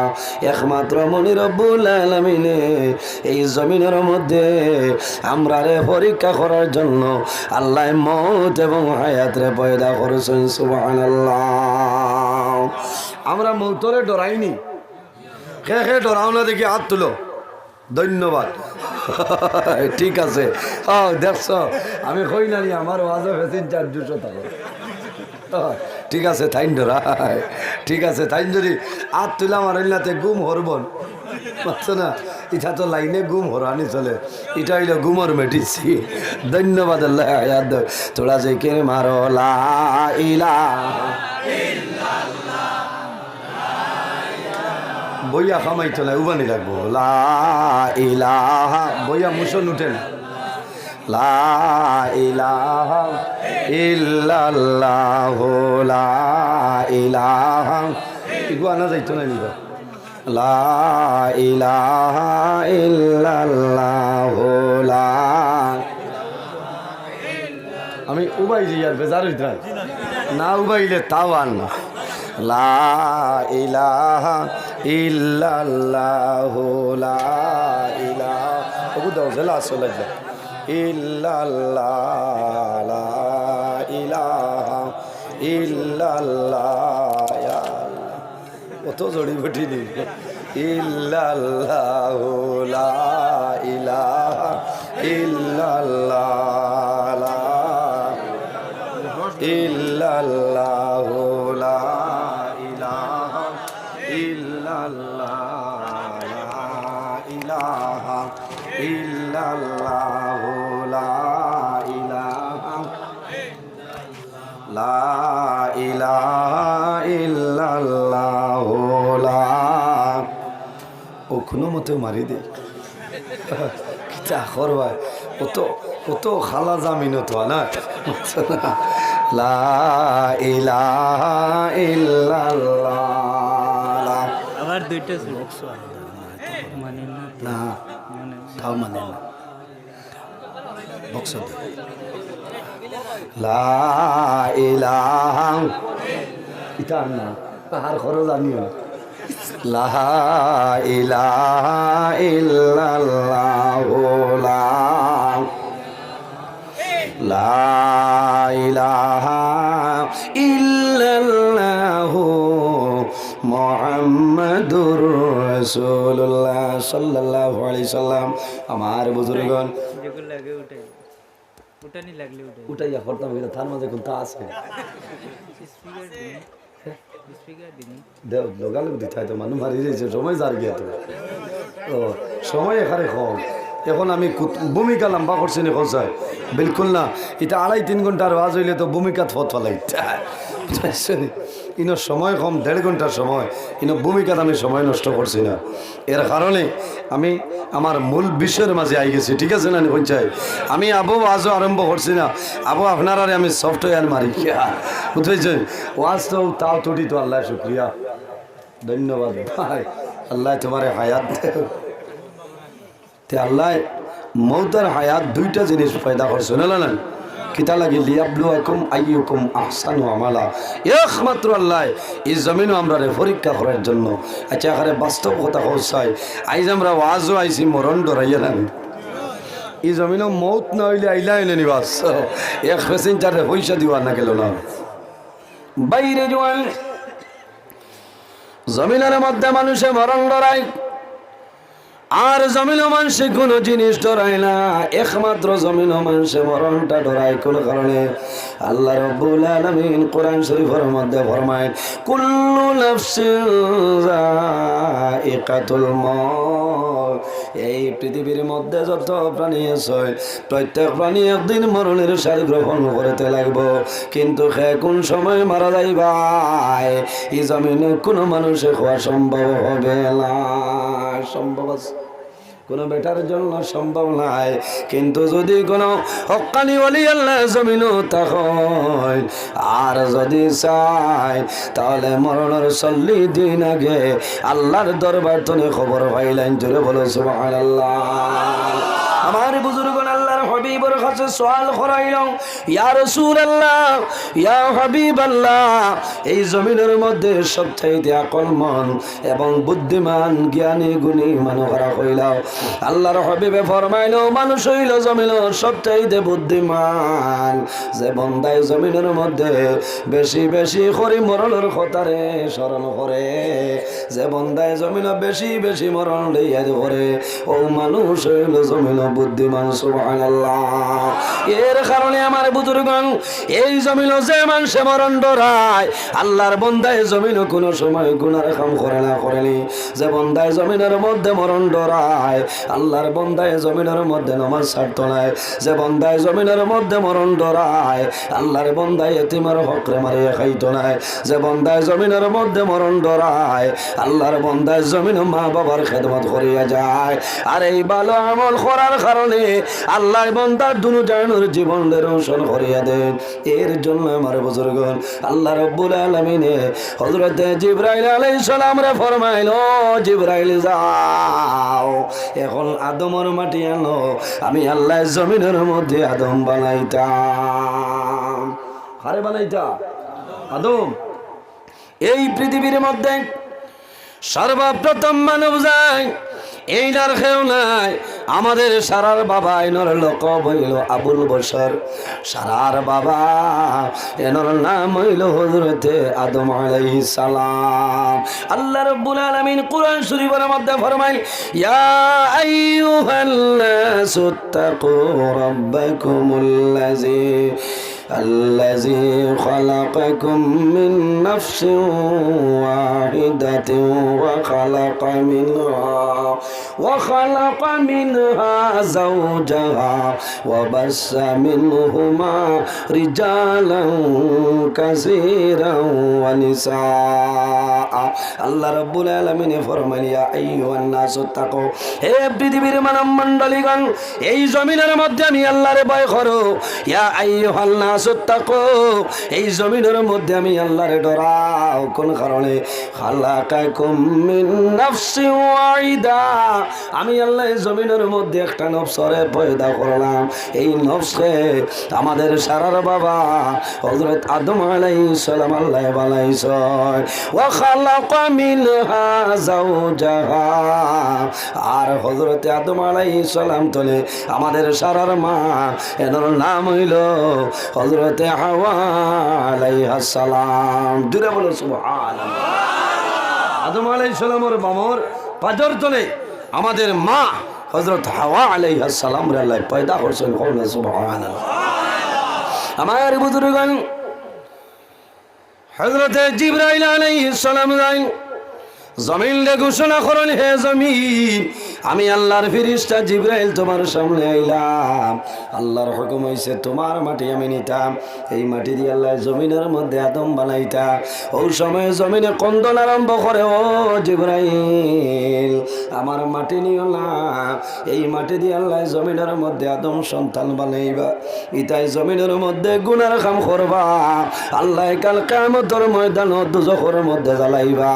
একমাত্র মনি রব্বুল আলামিন এই জমিনের মধ্যে আমরা রে পরীক্ষা করার জন্য আল্লাহ মউত এবং হায়াত রে পয়দা করেছেন সুবহানাল্লাহ আমরা মউতরে ডরাইনি কে ডরাও না দেখি হাত তুলো ধন্যবাদ ঠিক আছে দেখছো আমি কই না আমার ওয়াজও ফেসিন 400 টাকা ঠিক আছে থাইন ডরাই ঠিক আছে থাইন যদি হাত তুলা আমার ইল্লাতে গুম হরবন বুঝছো না এটা তো লাইনে গুম হরানি চলে এটা হইল গুমর মেডিসি ধন্যবাদ আল্লাহ আয়াত তোরা যে কে মারো লা ইলাহা ইল্লাল্লাহ বইয়া খামাইতো না উবানি লাগবো লা ইলাহা বইয়া মুসন উঠেন লা ইলাহা ইল্লাল্লাহ লা ইলাহা ইগো আনা যাইতো না নিবা লা ইলাহা ইল্লাল্লাহ লা আমি উবাই আর বেজার হইতাম না উবাইলে তাও আন না লা ইলাহা ইল্লাল্লাহ লা ইলাহা ওগো দাও জেলা আসলে ইল্লাল্লাহ লা ইলাহা ইল্লাল্লাহ ইয়া আল্লাহ কত জড়িবুটি নেই ইল্লাল্লাহ লা ইলাহা ইল্লাল্লাহ লা ইল্লাল্লাহ লা ইলাহা ইল্লাল্লাহ লা ইলাহা ইল্লাল্লাহ লা ইলাহা লা ইলাহা ইল্লাল্লাহ লা ও কোনো মতে মারি দে কিতা করবা কত খালা জামিন তো না লা ইলাহা ইল্লাল্লাহ আবার দুইটা মানে না তাও মানে না বক্স লা ইলাহা ইতা না আর খরচ জানিও লা ইলাহা ইল্লাল্লাহ লা লা ইলাহা ইল্লাল্লাহু মুহাম্মাদুর রাসূলুল্লাহ সাল্লাল্লাহু আলাইহি সাল্লাম। আমার বুজুর্গগণ যেগুলো লাগে ওটাই ওটানি লাগলে ওটাই উঠাইয়া পড়তাম, কিন্তু তার মাঝে কোনটা আছে স্পিকার দিন স্পিকার দিন দেও লোকালোক দিতে হয় তো মানুষ মারি যাইছে, সময় যার গিয়া তো ও সময় এখানে কম। এখন আমি ভূমিকা লম্বা করছি না খোঁজায় বিলকুল না। এটা 2.5-3 ঘন্টার আওয়াজ হইলে তো ভূমিকাত ফত ফলাই ইনো সময় কম, 1.5 ঘন্টার সময়, ইনো ভূমিকাত আমি সময় নষ্ট করছি না। এর কারণে আমি আমার মূল বিষয়ের মাঝে আই গেছি, ঠিক আছে না পঞ্চায়েত। আমি আবু আজও আরম্ভ করছি না, আবু আপনার আমি সফটওয়্যার মারি বুঝতেছেন। ওয়াজ তো তাও তুটি তো আল্লাহ শুক্রিয়া, ধন্যবাদ ভাই, আল্লাহ তোমার হায়াত দেও। তে আল্লাহ মৌতার হায়াত দুইটা জিনিস পয়দা করছে না কিতা লাগি লিয়াবলুয়াকুম আইয়ুকুম আহসানু আমালা। একমাত্র আল্লাহ এই জমিনও আমরা পরীক্ষা করার জন্য। আচ্ছা এখানে বাস্তব কথা হচ্ছাই, আইজ আমরা ওয়াজও আইছি মরণ ডরাইয়া না। এই জমিনও মৌত না হইলে আইলা হইলে নিবাস এক প্যাসেঞ্জারে পয়সা দিবা না গেল না বাইরে জোয়ান। জমিনের মধ্যে মানুষে মরণ ডরায়, আর জমিন মানুষে কোনো জিনিস ডরায় না, একমাত্র জমিন মানুষে মরণটা ডরায়। কোন কারণে? আল্লাহ রাব্বুল আলামিন কোরআন শরীফের মধ্যে ফরমায় কুল্লু নাফসিন যায়িকাতুল মউত। এই পৃথিবীর মধ্যে যত প্রাণী আছে প্রত্যেক প্রাণী একদিন মরণের স্বাদ গ্রহণ করতে লাগবে, কিন্তু কোন সময় মারা যাইবা এই জমিনে কোনো মানুষে হওয়া সম্ভব হবে না। সম্ভব আছে কোনো বেটার জন্য সম্ভব নাই, কিন্তু যদি কোনো হক্কানি ওলি আল্লাহ জমিনও তাহলে আর যদি চায় তাহলে মরণের 40 দিন আগে আল্লাহর দরবার থেকে খবর পাইলেন। জোরে বলো সুবহানাল্লাহ। আমার বুজুর্গগণ আল্লাহর হাবিবের কাছে সওয়াল করাইল, ইয়া রাসূলুল্লাহ ইয়া হাবিবাল্লাহ, এই জমিনের মধ্যে সবচাইতে আকলমন এবং বুদ্ধিমান জ্ঞানী গুণী মানুষরা হইল। আল্লাহর হাবিবে ফরমাইল মানুষ হইল জমিনের সবচাইতে বুদ্ধিমান যে বন্দায় জমিনের মধ্যে বেশি বেশি করে মরণের কথারে স্মরণ করে, যে বন্দায় জমিন বেশি বেশি মরণ লইয়া করে, ও মানুষ হইল জমিন বুদ্ধিমান। সুবহানাল্লাহ। এর কারণে আমার বুজুর্গগণ এই জমিন যে মানুষে মরণ ডরায়, আল্লাহর বন্দায় জমিন কোনো সময় গুনার কাম করে না করেনি। যে বন্দায় জমিনের মধ্যে মরণ ডরায়, আল্লাহর বন্দায় জমিনের মধ্যে নামাজ ছাড়তো নাই। যে বন্দায় জমিনের মধ্যে মরণ ডরায়, আল্লাহর বন্দায় এতিমের হকরে মারিয়ে খাইতো নাই। যে বন্দায় জমিনের মধ্যে মরণ ডরায়, আল্লাহর বন্দায় জমিন মা বাবার খেদমত করিয়া যায়। আর এই ভালো আমল করার কারণে আল্লাহ বন্দার দুনু জানুর জীবনের রোশন করিয়া দেন। এর জন্য আমার বুজুর্গগণ আল্লাহ রাব্বুল আলামিনে হযরতে জিবরাইল আলাইহিস সালাম রে ফরমাইল, জিবরাইল যাও এখন আদমের মাটি আনো, আমি আল্লাহ জমিনের মধ্যে আদম বানাইতাম। হারে বানাইতাম আদম। এই পৃথিবীর মধ্যে সর্বপ্রথম মানব যায়, এইটার খেও নাই। আমাদের সারার বাবা এনর লোক হইল আবুল বশর, সারার বাবা এনর নাম হইল হযরতে আদম আলাইহিস সালাম। আল্লাহ রাব্বুল আলামিন কোরআন শরীফের মধ্যে ফরমায় ইয়া আইয়ুহান্নাসু তাকু রাব্বাকুমুল্লাযী الذي خلقكم من نفس واحدة وخلق منها زوجها وبث منهما رجالا كثيرا ونساء। আল্লাহ রাব্বুল আলামিন ফরমান ইয়া আইয়ুহান নাসু তাকু, হে পৃথিবীর মানব মণ্ডলীগণ এই জমিনের মধ্যে আমি আল্লাহরে ভয় করো। ইয়া আইয়ুহান নাস তাকো, এই জমিনের মধ্যে আমি আল্লাহরে ডরাও। কোন কারণে? খালাকাকুম মিন নাফসিন ওয়াহিদা, আমি আল্লাহ এই জমিনের মধ্যে একটা নফসরে পয়দা করলাম। এই নফসে আমাদের সারার বাবা হযরত আদম আলাইহিস সালাম আল্লাহ বানাইছে। ওয়া খালাকা মিনহা যাওজাহা, আর হযরত আদম আলাইহিস সালাম তলে আমাদের সারার মা, এর নাম হইল হযরত হাওয়া আলাইহিস সালাম। জুড়ে বলো সুবহানাল্লাহ। আদম আলাইহিস সালামের বামর পাজর তলে আমাদের মা হযরত হাওয়া আলাইহিস সালাম রে আল্লাহ পয়দা করছেন। কওনা সুবহানাল্লাহ। আমার বুজুর্গগণ, হযরত জিবরাইল আলাইহিস সালাম যাই জমিন রে ঘোষণা করেন, হে জমিন, আমি আল্লাহর ফেরেশতা জিবরাইল তোমার সামনে আইলাম। আল্লাহর হুকুম হইছে তোমার মাটি আমি নিতাম। এই মাটি দিয়ে আল্লাহ জমিনের মধ্যে আদম বানাইতা। ওই সময় জমিনে কন্দন আরম্ভ করে, ও জিবরাইল আমার মাটি নিও না, এই মাটি দিয়ে আল্লাহ জমিনের মধ্যে আদম সন্তান বানাইবা। ইতাই জমিনের মধ্যে গুনার কাম করবা, আল্লাহ কাল কিয়ামতের ময়দান দুজখের মধ্যে জ্বালাইবা।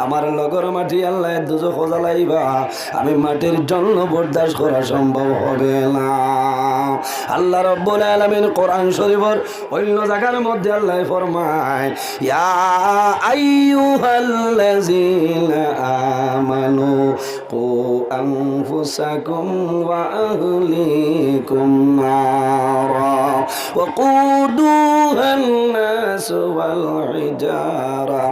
আমার লগর মাটি আল্লাহ দুজখ জ্বালাইবা, আমি মাটির জন্য বরদাস্ত করা সম্ভব হবে না। আল্লাহ রাব্বুল আলামিন কোরআন শরীফের অন্য জায়গার মধ্যে আল্লাহ ফরমায়, ইয়া আইয়ুহাল্লাযীনা আমানু কু আনফুসাকুম ওয়া আহলিকুম নারা ওয়াকুদুহান নাস ওয়াল হিজারা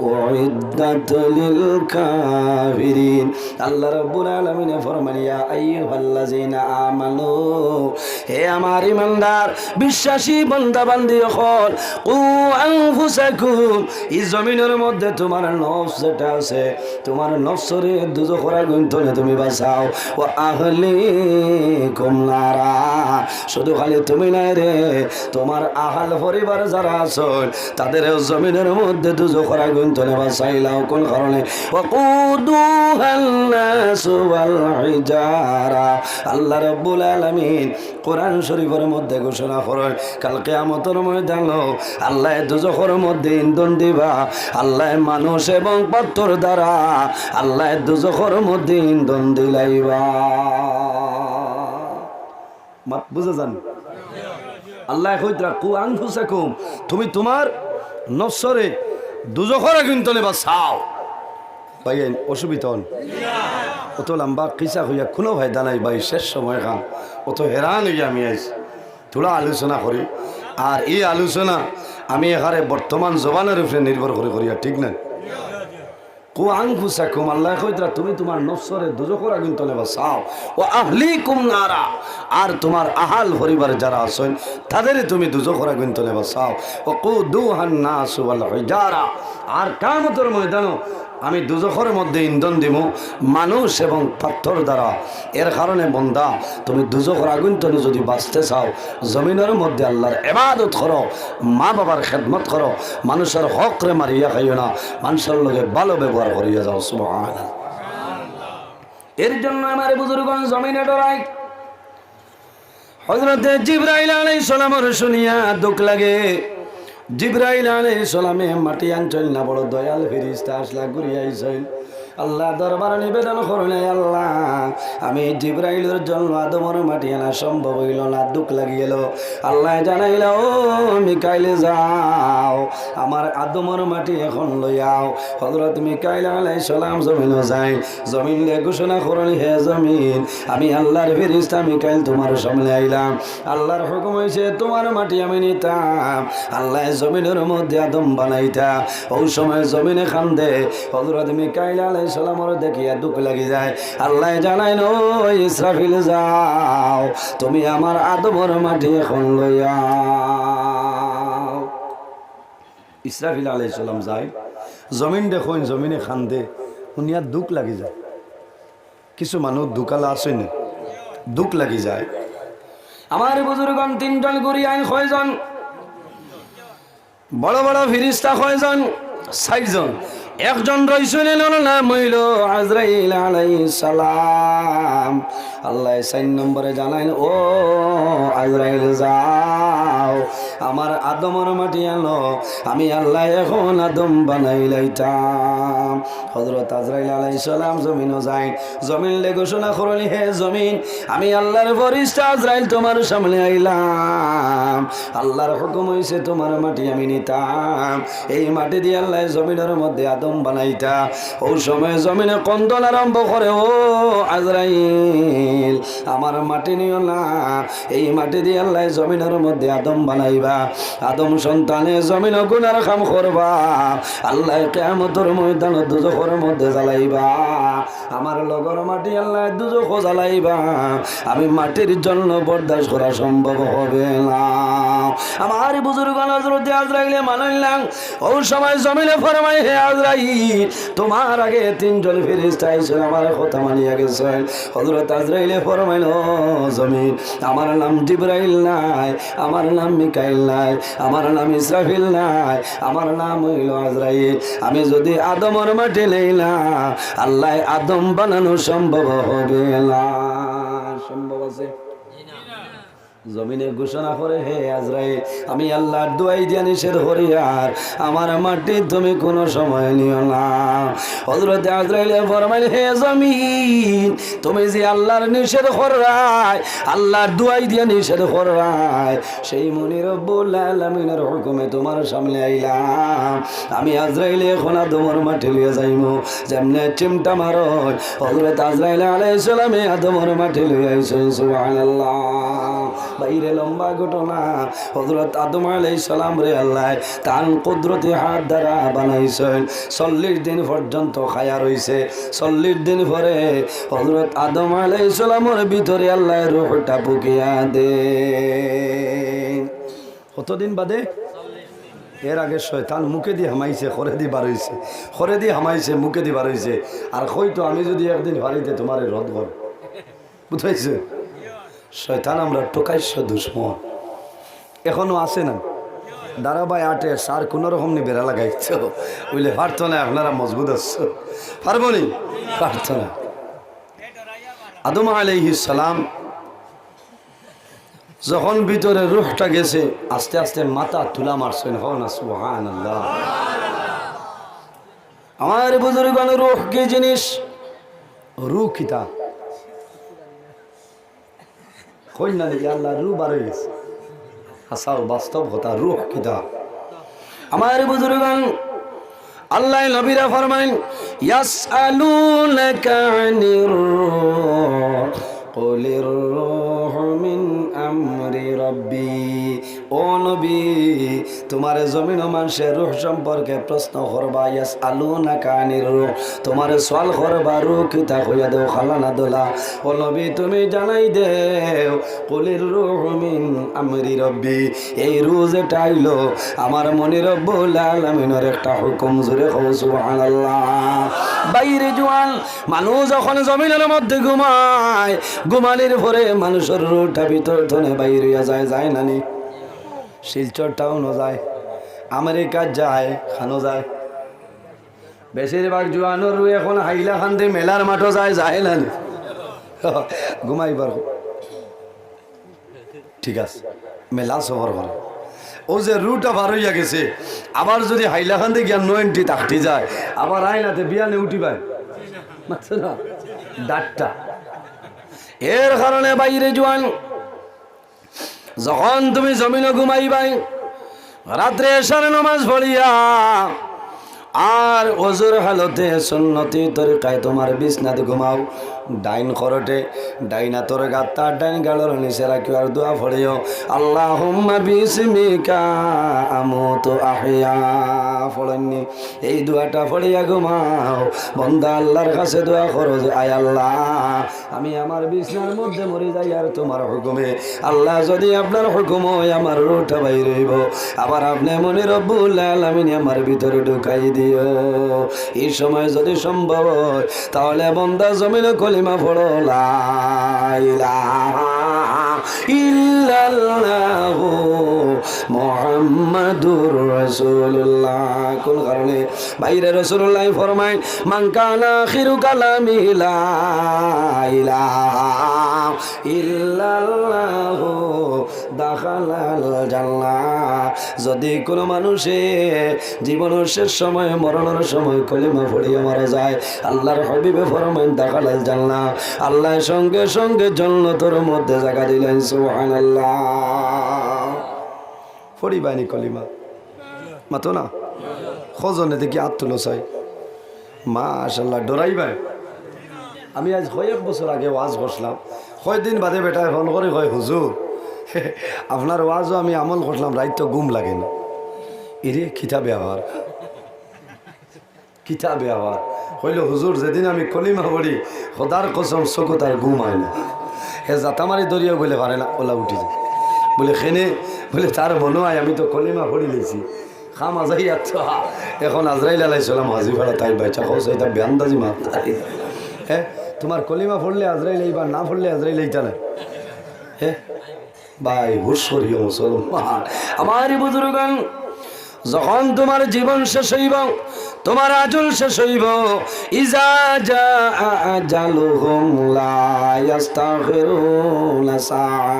উইদ্দাত লিল কাফিরিন। আল্লাহ রাব্বুল আলামিন ফরমান, ইয়া আইয়ুহাল্লাযীনা আমানু, হে আমার ইমানদার বিশ্বাসী বান্দা বান্দি হল, কু আনফুসাকুম, এই জমিনের মধ্যে তোমার নফস যেটা আছে, তোমার নফসরে দুজখের আগুন থেকে তুমি বাঁচাও। ওয়া আহলিকুম নারা, শুধু খালি তুমি নাই রে, তোমার আহাল পরিবার যারা আছেন তাদের জমিনের মধ্যে দুজখের আগুন থেকে বাঁচাইলাও। কোন কারণে? ওয়াকুদুহান নাস ওয়াল হিজারা। আল্লাহ রাব্বুল আলামিন কোরআন শরীফের মধ্যে ঘোষণা করেন, কাল কিয়ামতের ময়দান আল্লাহ দুজখের মধ্যে ইন্ধন দিবা। আল্লাহ মানুষ এবং পাথর দ্বারা আল্লাহ দুজখের মধ্যে ইন্ধন দিলাইবা। মাত বুঝে যান? আল্লাহ কইতরা কু আনফুসাকুম, তুমি তোমার নফসরে দুজখের আগুন তলে বাঁচাও। ভাই অসুবিধা হন অত লম্বা কিসা হইয়া কোনো ফায়দা নাই ভাই, শেষ সময় খান অত হেরান হইয়া আমি আইছি থোড়া আলোচনা করি। আর এই আলোচনা আমি এখানে বর্তমান জবানের উপরে নির্ভর করে করিয়া, ঠিক না? কু আনফুসাকুম, আল্লাহ কইতরা তুমি তোমার নফসরে দুজখের আগুন তলে বাঁচাও। ও আহলিকুম নারা, আর তোমার আহাল পরিবার যারা আছেন তাদের তুমি দুজখের আগুন তলে বাঁচাও। ও কুদুহান নাস ওয়াল হিজারা, আর কিয়ামতের ময়দানে আমি দুজখের মধ্যে ইন্ধন দিব মানুষ এবং পাথর দ্বারা। এর কারণে বন্দা, তুমি দুজখের আগুন তলে যদি বাঁচতে চাও, জমিনের মধ্যে আল্লাহর ইবাদত করো, মা বাবার খেদমত করো, মানুষের হক রে মারিয়া খাইও না, মানুষের লগে ভালো ব্যবহার করিয়া যাও। সুবহানাল্লাহ। এর জন্য আমার বুজুর্গগণ জমিনে ডরাই। হযরত জিবরাইল আলাইহিস সালামের শুনিয়া দুঃখ লাগে। জিবরাইল আলাইহিস সালামে মাটি আনছল না, বড় দয়াল ফেরেশতা আসলা ঘুরিয়া আইছেন। আল্লাহ দরবারে নিবেদন করেন, আল্লাহ আমি জিবরাইলের জন্য আদমের মাটি আনা সম্ভব হইল না, দুঃখ লাগি গেল। আল্লাহ জানাইল, ও মিকাইল যাও, আমার আদমের মাটি এখন লইয়াও। হযরত মিকাইল আলাইহিস সালাম জমিনে যায়, জমিন লে ঘোষণা করেন, হে জমিন, আমি আল্লাহর ফেরেশতা মিকাইল তোমার সামনে আইলাম। আল্লাহর হুকুম হইছে তোমার মাটি আমি নিতাম। আল্লাহ জমিনের মধ্যে আদম বানাইতা। ওই সময় জমিনে কান্দে। হযরত মিকাইল আলাইহিস সালামের দেখিয়া দুঃখ লাগি যায়। আল্লাহ জানাইল, ও ইসরাফিল যাও, তুমি আমার আদমের মাটি এখন লইয়াও। ইসরাফিল আলাইহিস সালাম যায়, জমিন দেখুন, জমিনে কান্দে, শুনিয়া দুঃখ লাগি যায়। কিছু মানুষ দুকালা আছে না, দুঃখ লাগি যায়। আমার বুজুর্গগণ তিনজন গুরি আইন কয়জন? বড় বড় ফেরেশতা কয়জন? ৬ জন। একজন রইসুলের নাম হইল আজরাইল আলাইহিস সালাম। আল্লাহ 4 নম্বরে জানাইন, ও আজরাইল যাও আমার আদমের মাটি আনো, আমি আল্লাহ এখন আদম বানাই লাইতাম। হযরত আজরাইল আলাইহিস সালাম জমিনও যাই, জমিন লে ঘোষণা করলি, হে জমিন আমি আল্লাহর ফেরেশতা আজরাইল তোমার সামনে আইলাম, আল্লাহর হুকুম হইছে তোমার মাটি আমি নিতাম, এই মাটি দিয়ে আল্লাহ জমিনের মধ্যে আদম বানাইতা। ওই সময় জমিনে কন্দন আরম্ভ করে, ও আজরাইল আমার মাটি নিও না, এই মাটি দিয়ে আল্লাহ জমিনের মধ্যে আদম বানাইবা, আদম সন্তানে জমিন গুনার কাম করবা, আল্লাহ কিয়ামতের ময়দানে দুজখের মধ্যে জ্বালাইবা, আমার লগর মাটি আল্লাহ দুজখ জ্বালাইবা, আমি মাটির জন্য বরদাস্ত করা সম্ভব হবে না। আমার বুজুর্গ হযরত আজরাইলে মানলাম। ওই সময় জমিনে ফরমাই, হে আজরাইল তোমার আগে 3 জন ফেরেশতা আইছে, আমার কথা মানিয়া গেছে। হযরত আজরাইলে ফরমাইল, জমিন আমার নাম জিবরাইল নাই, আমার নাম মিকাইল নাই, আমার নাম ইসরাফিল নাই, আমার নাম হইল আজরাইল। আমি যদি আদমের মাটি লইলাম, আল্লাহ আদম বানানো সম্ভব হবে না। সম্ভব আছে? জমিনে ঘোষণা করে, হে আজরাইল আমি আল্লাহর দোয়াই দিয়া নিষেধ করি, আর আমার মাটি তুমি কোনো সময় নিও না। হযরত আজরাইলে ফরমাইল, হে জমিন তুমি যে আল্লাহর নিষেধ করাই, আল্লাহর দোয়াই দিয়া নিষেধ করাই, সেই মনি রব্বুল আলামিনের হুকুমে তোমার সামনে আইলাম, আমি আজরাইলে এখন আদমের মাটি লিয়ে যাইমু। যেমনে চিমটা মারো, হযরত আজরাইল আলাইহিস সালামে আদমের মাটি লিয়ে আইছে। সুবহানাল্লাহ। বাইরে লম্বা ঘটনা, হযরত আদম আলাইহিস সালাম রে আল্লাহ তার কুদরতি হাত দ্বারা বানাইছেন। 40 দিন পর্যন্ত খায়া রইছে। 40 দিন পরে হযরত আদম আলাইহিস সালামের ভিতরে আল্লাহ রূহটা ফুকিয়া দে। কতদিন বাদে? এর আগে শয়তান মুখে দিয়ে হামাইছে, খরে দিয়ে বার হইছে, খরে দিয়ে হামাইছে, মুখে দিয়ে বার হইছে, আর কইতো আমি যদি একদিন বাড়িতে তোমার রদ কর, বুঝাইছে? শয়তান আমরা টোকাইছ দুশ্মন এখনো আছে না, দাঁড়াবাই আটে সার কোন রকম নি বেড়া লাগাইছ, বুঝলে পারতো না, আপনারা মজবুত আছো, পারবো নি? পারতো না। আদম আলাইহিস সালাম যখন ভিতরে রূহটা গেছে, আস্তে আস্তে মাথা তুলা মারছেন, হন না সুবহানাল্লাহ। আমার বুজুর্গান, রূহ কি জিনিস? রূহ কিতা কইনা দেখি আল্লাহ রূহ বার হয়ে গেছে, হাসাও বাস্তব কথা। রূহ কিতা? আমার বুজুর্গান আল্লাহ নবীরা ফরমাইন, ইয়াসআলুনাকা আনির রূহ কুলির রূহু মিন আমরি রাব্বি। ও নবী তোমার জমিন ও মানুষের রূহ সম্পর্কে প্রশ্ন করবা, ইয়াসআলুনাকা আনির রূহ, তোমার সওয়াল করবা রূহ কিতা, কইয়া দেও খালা না দোলা। ও নবী তুমি জানাই দেও, কুলির রূহু মিন আমরি রাব্বি, এই রূহ যেটা আইলো আমার মনি রব্বুল আলামিনের একটা হুকুম। জোরে কও সুবহানাল্লাহ। বাইরে জোয়ান মানুষ যখন জমিনের মধ্যে ঘুমায়, ঘুমানির পরে মানুষের রূহটা ভিতর ধনে বাইরে যায়, যায় না নি? শিলচর টাউনও যায়, আমেরিকা যায়, খানো যায়, বেশিরভাগ জোয়ানোর রূহ এখন হাইলাকান্দি মেলার মাঠও যায়, যায় না নি? ঘুমাইবার ঠিক আছে, মেলা সফর করে ও যে রুটা বার হইয়া গেছে, আবার যদি হাইলাকান্দি গিয়া 90 তাকটি যায়, আবার আইনাতে বিয়ানে উঠিবাই মাত্র না ডাটটা। এর কারণে বাইরে জোয়ান যখন তুমি জমিনে ঘুমাইবাই, রাত্রে এশার নামাজ পড়িয়া আর ওজুর হালতে সুন্নতি তরিকায় তোমার বিছনাতে ঘুমাও, ডাইন খরটে ডাইনা তোর গাত্তা ডাইন গালর নিচে রাখি আর দোয়া পড়িও, আল্লাহুম্মা বিসমিকা আমুতু আহইয়া পড়েননি। এই দোয়াটা পড়িয়া ঘুমাও, বন্দা আল্লাহর কাছে দোয়া করো যে আয় আল্লাহ আমি আমার বিছনার মধ্যে মরে যাই আর তোমার হুকুমে, আল্লাহ যদি আপনার হুকুম হয় আমার রুহটা বাইর হইব, আবার আপনি মনে রব্বুল আলামিন আমার ভিতরে ঢুকাই দিও। এই সময় যদি সম্ভব হয় তাহলে বন্দা জমিনে কলিমা পড়ো লা ইলাহা ইল্লাল্লাহু মুহাম্মাদুর রাসূলুল্লাহ। কোন কারণে বাইরে রাসূলুল্লাহ ফরমায় মান কানা আখিরু কালামি লা ইলাহা ইল্লাল্লাহু দাখালাল জান্নাহ। যদি কোনো মানুষে জীবনের শেষ সময় মরণের সময় কলিমা পড়িয়া মারা যায়, আল্লাহর হাবিবে ফরমান দাখালাল জান্নাহ, আল্লাহ সঙ্গে সঙ্গে জান্নাতের মধ্যে জায়গা দিলেন। সুবহানাল্লাহ। পড়িবানি কলিমা মাতো না খোঁজনে দেখি আত্মলো চাই মাশাআল্লাহ ডরাইবাই। আমি আজ কয়েক বছর আগে ওয়াজ বসলাম, কয়েকদিন বাদে বেটায় ফোন করে কয় হুজুর আপনার ওয়াজও আমি আমল করলাম, রাইত তো ঘুম লাগে না। এরে কিতাবে আবার কিতাবে আবার হইল হুজুর যেদিন আমি কলিমা পড়ি খোদার কসম চকু তার ঘুম হয় না। হে জাতামারি দরিয়া বলে পারে না, ওলা উঠি যায় বলে খেনে বলে তার মনে হয় আমি তো কলিমা পড়ি লেছি খাম আজাই এখন আজরাইল আলাইসালাম হাজি ফেলা তাই বাইচা খোঁজ এটা বেআন্দাজি মাপ তাই। হ্যাঁ তোমার কলিমা পড়লে আজরাইল এইবার না পড়লে আজরাইল এইটা না। হ্যাঁ ভাই হুশরিও মুসলমান আমার বুজুর্গান, যখন তোমার জীবন শেষ হইব, তোমার আজল শেষ হইব, ইজা জা আজালুহুম লা ইস্তাগফিরুনা সাআ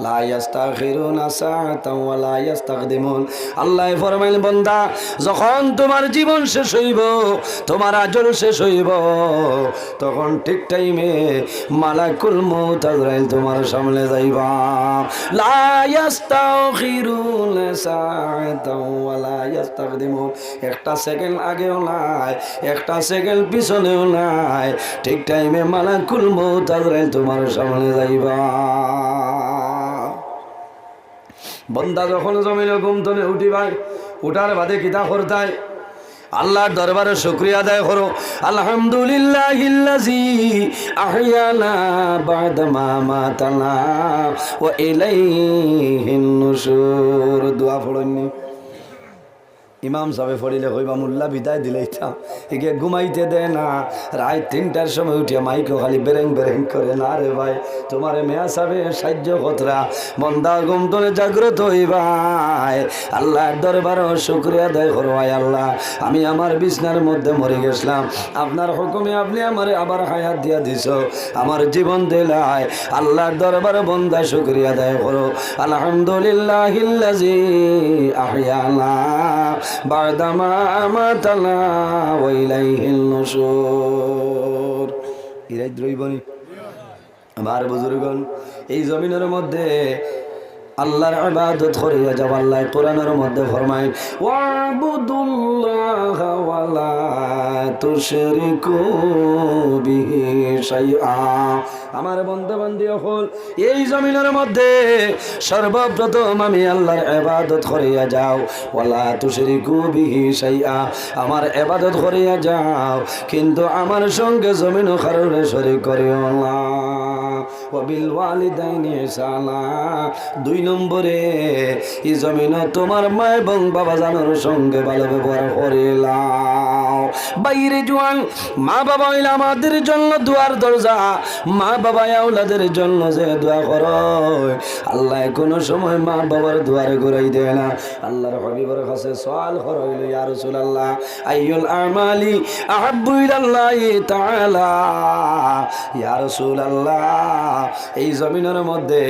লা ইস্তাগফিরুনা সাআতাও ওয়া লা ইস্তাকদিমুন। আল্লাহ ফরমাইল বান্দা যখন তোমার জীবন শেষ হইব, তোমার আজল শেষ হইব, তখন ঠিক টাইমে মালাকুল মউত আজরাইল তোমার সামনে যাইবা। লা ইস্তাগফিরুনা সাআতাও ওয়া লা ইস্তাকদিমুন। একটা সেকেন্ড আগেও নাই, একটা সেকেন্ড পিছনেও নাই, ঠিক টাইমে মালাকুল মউত আজরাইল তোমার সামনে যাইবা। বন্দা যখন জমিনে ঘুমতনে উঠিবাই, উঠার বাদে কিতা করতাই আল্লাহর দরবারে শুকরিয়া আদায় করো। আলহামদুলিল্লাহিল্লাযী আহইয়ানা বা'দা মা মাতানা ওয়া ইলাইহিন নুশুর। দোয়া পড়নি ইমাম সাহেব পড়িলে কইবা মোল্লা বিদায় দিলেইতাম, একে ঘুমাইতে দেয় না। রাত 3টার সময় উঠিয়া মাইকে খালি বেরেং বেরেং করে। না রে ভাই, তোমার মেয়া সাহেব সাহায্য কতরা বন্দা ঘুমতনে জাগ্রত হইবাই, আল্লাহর দরবারে শুকরিয়া আদায় করো। আল্লাহ আমি আমার বিছনার মধ্যে মরে গেছিলাম, আপনার হুকুমে আপনি আমারে আবার হায়াত দিয়া দিছ, আমার জীবন দিলাই। আল্লাহর দরবারে বন্দা শুকরিয়া আদায় করো। আলহামদুলিল্লাহিল্লাযী আহইয়ানা বা'দা মা আমাতানা ওয়া ইলাইহিন নুশুর। ইরাই দ্রইবনি আমার বুজুর্গণ, এই জমিনের মধ্যে আল্লাহর ইবাদত করিয়া যাও। আল্লাহ কোরআনের মধ্যে ফরমায় ওয়াবুদুল্লাহা ওয়া লা তুশরিকু বিহি শাইআ। আমার বান্দা-বান্দি হল এই জমিনের মধ্যে সর্বপ্রথম আমি আল্লাহর ইবাদত করিয়া যাও। ওয়া লা তুশরিকু বিহি শাইআ, আমার ইবাদত করিয়া যাও, কিন্তু আমার সঙ্গে জমিন কারোরে শরীক করিও না। ওয়া বিল ওয়ালিদাইনি ইহসানা, 2 নম্বরে এই জমিনে তোমার মা এবং বাবা জানোর সঙ্গে ভালো ব্যবহার করিলাম। বাইরে জোয়ান মা বাবা হইলে আমাদের জন্য দুয়ার দরজা, মা বাবা আওলাদের জন্য যে দোয়া করো, আল্লাহ কোনো সময় মা বাবার দুয়ারে ঘুরাই দেয় না। আল্লাহর হাবিবের কাছে সওয়াল করইল, ইয়া রাসূলুল্লাহ আইয়ুল আমালি আহাব্বু ইলাল্লাহি তাআলা। ইয়া রাসূলুল্লাহ এই জমিনের মধ্যে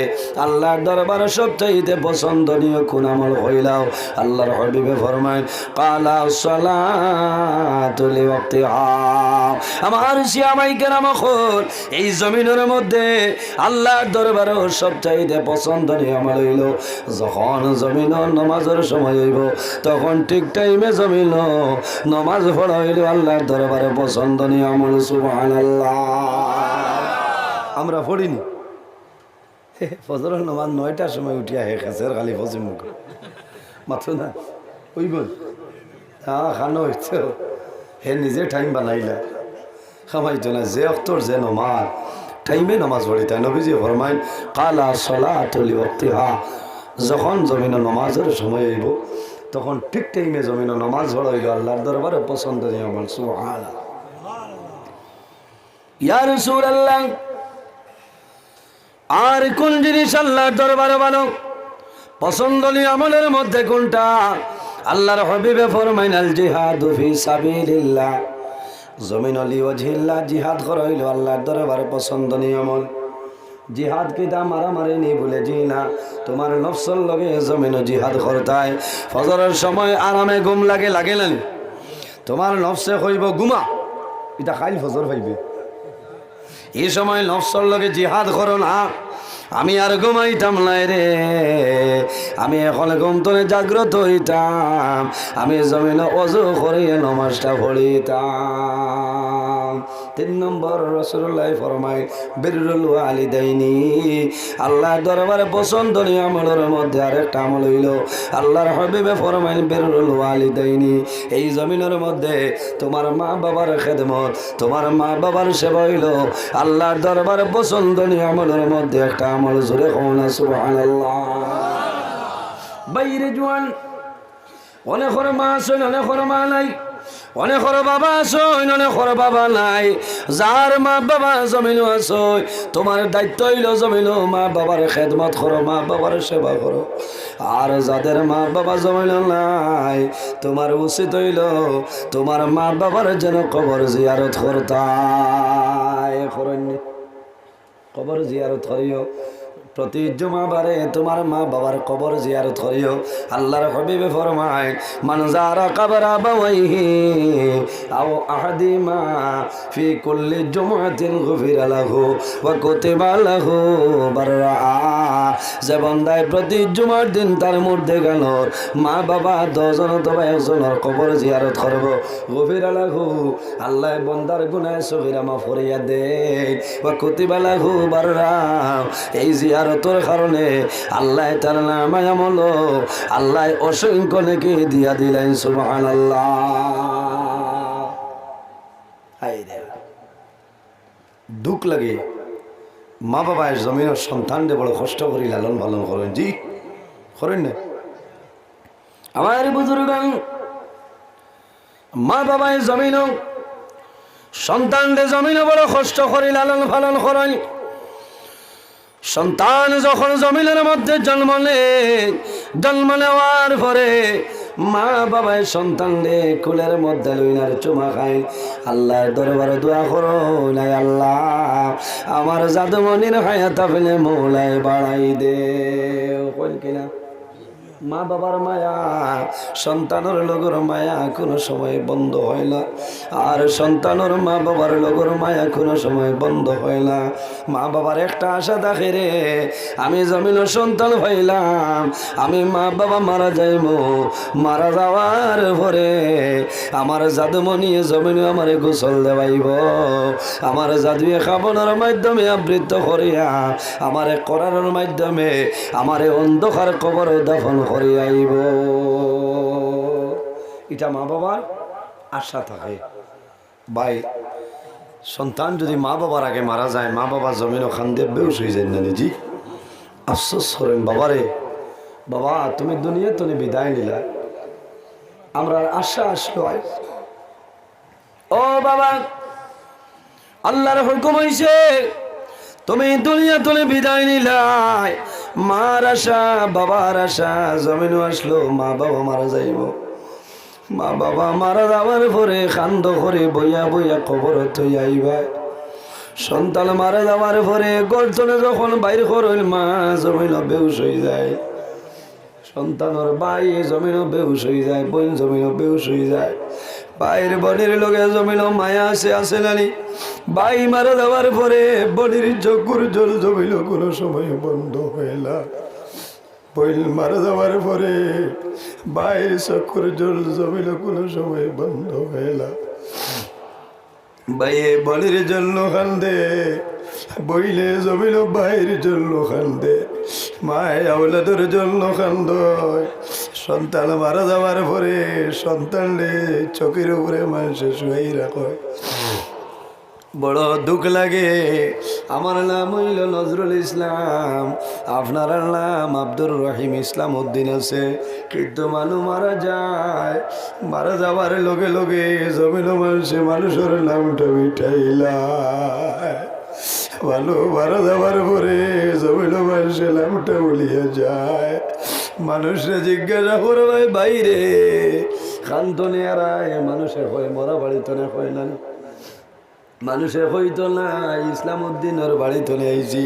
আল্লাহর দরবারে সবচাইতে পছন্দনীয় কোন আমল হইলাও? আল্লাহর হাবিবে ফরমায় কালা সালাতু লিওয়াক্তিহা। আমার সিয়ামাই কেরাম খোল এই জমিনের মধ্যে আল্লাহর দরবারে সবচাইতে পছন্দনীয় আমল হইল যখন জমিন নামাজের সময় হইব, তখন ঠিক টাইমে জমিন নামাজ পড়া হইল আল্লাহর দরবারে পছন্দনীয় আমল। সুবহানাল্লাহ। আমরা পড়িনি ফজরের নামাজ 9টার সময় উঠিয়া হে খেসের খালি ফজি মুখ মাথো না ওই বল খানো হইতো হে নিজে টাইম বানাইলা খামাইতো না যে অক্তর যে নমাজ টাইমে নামাজ পড়িতা। নবীজি ফরমাইন কালা সালাতু লিওয়াক্তিহা, যখন জমিন নামাজের সময় হইব তখন ঠিক টাইমে জমিন নামাজ পড়া হইল আল্লাহর দরবারে পছন্দনীয় আমল। সুবহানাল্লাহ। ইয়া রাসূলুল্লাহ, আর কোন জিনিস আল্লাহর দরবারে ভালো পছন্দনীয় আমলের মধ্যে কোনটা? আল্লাহর হাবিবে ফরমাইন আল জিহাদু ফি সাবিলিল্লাহ, জমিন লিওয়াজহিল্লাহ, জিহাদ করা হইল আল্লাহর দরবারে পছন্দনীয় আমল। জিহাদ কি তা মারামারি নেই বলে জি না, তোমার নফসের লগে জমিন জিহাদ করতায়। ফজরের সময় আরামে ঘুম লাগে, লাগে না? তোমার নফসে কইব ঘুমা, এটা খাইল ফজর পাইবে। এই সময় নফসের লগে জিহাদ করো না, আমি আর ঘুমাইতাম নাই রে, আমি এখন ঘুম তোলে জাগ্রত হইতাম, আমি জমিনে ওযু করিয়ে নমাজটা পড়িতাম। 3 নম্বর রাসূলুল্লাহ ফরমায় বিররুল ওয়ালিদাইনি, আল্লাহর দরবারে পছন্দনীয় আমলের মধ্যে আরেকটা আমল হইল আল্লাহর হাবিবে ফরমায় বিররুল ওয়ালিদাইনি, এই জমিনের মধ্যে তোমার মা বাবার খেদমত, তোমার মা বাবার সেবা হইল আল্লাহর দরবারে পছন্দনীয় আমলের মধ্যে একটা আমল। জোরে কওনা সুবহানাল্লাহ। বাইরে জোয়ান অনেকের মা আছেন, অনেকের মা নাই, অনেকের বাবা আছেন, অনেকের বাবা নাই। যার মা বাবা জমিনও আছে, তোমার দায়িত্ব হইল জমিনও মা বাবার খেদমত করো, মা বাবার সেবা করো। আর যাদের মা বাবা জমিন নাই, তোমার উচিত হইল তোমার মা বাবার যেন কবর জিয়ারত করতায়। কবর জিয়ারত করিও, প্রতি জুমাবারে তোমার মা বাবার কবর জিয়ারত করিও। আল্লাহর হাবিবে ফরমায় মান যারা কবর আবাওয়াইহি আও আহাদিমা ফি কুল্লি জুমআতিন গুফিরা লাহু ওয়া কুতিবা লাহু বাররা, যে বান্দায় প্রতি জুমার দিন তার মধ্যে গেল মা বাবা 10 জন অথবা 1 জনের কবর জিয়ারত করব, গুফিরা লাহু, আল্লাহ বান্দার গুনাহ সগীরা মাফ করিয়া দেয়, ওয়া কুতিবা লাহু বাররা, এই জিয়ারতের কারণে আল্লাহ তার নামে আমল আল্লাহ অসংখ্য নেকি দিয়া দিলেন। সুবহানাল্লাহ। দুঃখ লাগে মা বাবার জমিনের সন্তানদের বড় কষ্ট করি লালন পালন করেন, জি করেন না? আমার বুজুর্গ মা বাবার জমিন সন্তানদের জমিনে বড় কষ্ট করি লালন পালন করেন। সন্তান যখন জমিনের মধ্যে জন্ম নেওয়ার পরে মা বাবায় সন্তানরে কুলের মধ্যে লইনার চুমা খায়, আল্লাহর দরবারে দোয়া করো, নাই আল্লাহ আমার জাদুমনির হায়াত ফেলে মৌলায় বাড়াই দে। কইল কিনা? মা বাবার মায়া, সন্তানের লগর মায়া কোনো সময় বন্ধ হয় না, আর সন্তানের মা বাবার লগর মায়া কোনো সময় বন্ধ হয় না। মা বাবার একটা আশা থাকে রে, আমি জমিনের সন্তান হইলাম, আমি মা বাবা মারা যাইব, মারা যাওয়ার পরে আমার জাদুমণি জমিনে আমারে গোসল দেওয়াইব, আমার জাদুয়ে খাবনের মাধ্যমে আবৃত্ত করিয়া আমারে করানোর মাধ্যমে আমারে অন্ধকার কবর দাফন করে আইব। এটা মা বাবার আশা থাকে। ভাই সন্তান যদি মা বাবার আগে মারা যায়, মা বাবা জমিন ওখান দিয়ে বেউস হয়ে যায় না, জি আফসোস করেন বাবারে, বাবা তুমি দুনিয়া তুমি বিদায় নিলা, আমরা আশা আসলো। ও বাবা, আল্লাহর হুকুম হইছে তুমি দুনিয়া তুমি বিদায় নিলাই, মার আশা বাবার আশা জমিনও আসলো, মা বাবা মারা যাইব। মা বাবা মারা যাওয়ার পরে কান্দ করে বইয়া বইয়া কবর থই আইবা। সন্তান মারা যাওয়ার পরে গর্জনে যখন বাইর করল মা জমিন বেউস হয়ে যায়, সন্তানের ভাই জমিন বেউস হয়ে যায়, বোন জমিন বেউস হয়ে যায়। ভাইয়ের বোনের লোকে জমিল মায়া আছে নানি, ভাই মারা যাওয়ার পরে বোনের চকুর জল জমিল কোনো সময় বন্ধ হয়ে না, বোন মারা যাওয়ার পরে ভাইয়ের চকুর জল জমিল কোনো সময় বন্ধ হয়ে না। ভাইয়ে বোনের জন্য কান্দে, বইলে জমিল ভাইয়ের জন্য কান্দে, মায় আওলাদের জন্য কান্দ। সন্তান মারা যাওয়ার পরে সন্তানরে চোখের উপরে মানুষে শুয়াই রাখে, বড় দুঃখ লাগে। আমার নাম হইল নজরুল ইসলাম, আপনার নাম আব্দুর রহিম ইসলাম উদ্দিন আছে, কিন্তু মানুষ মারা যায়, মারা যাওয়ার লগে লগে জমিন মানুষের নামটা মিটাইলায়। ভালো মারা যাওয়ার পরে জমিন মানুষের নামটা বলিয়া যায়। মানুষে জিজ্ঞাসা করবে বাইরে খান্তনে আরায়, মানুষের হয়ে মরা বাড়িতে না হয় না, মানুষের হইতো না ইসলাম উদ্দিনের বাড়িতে আইছি।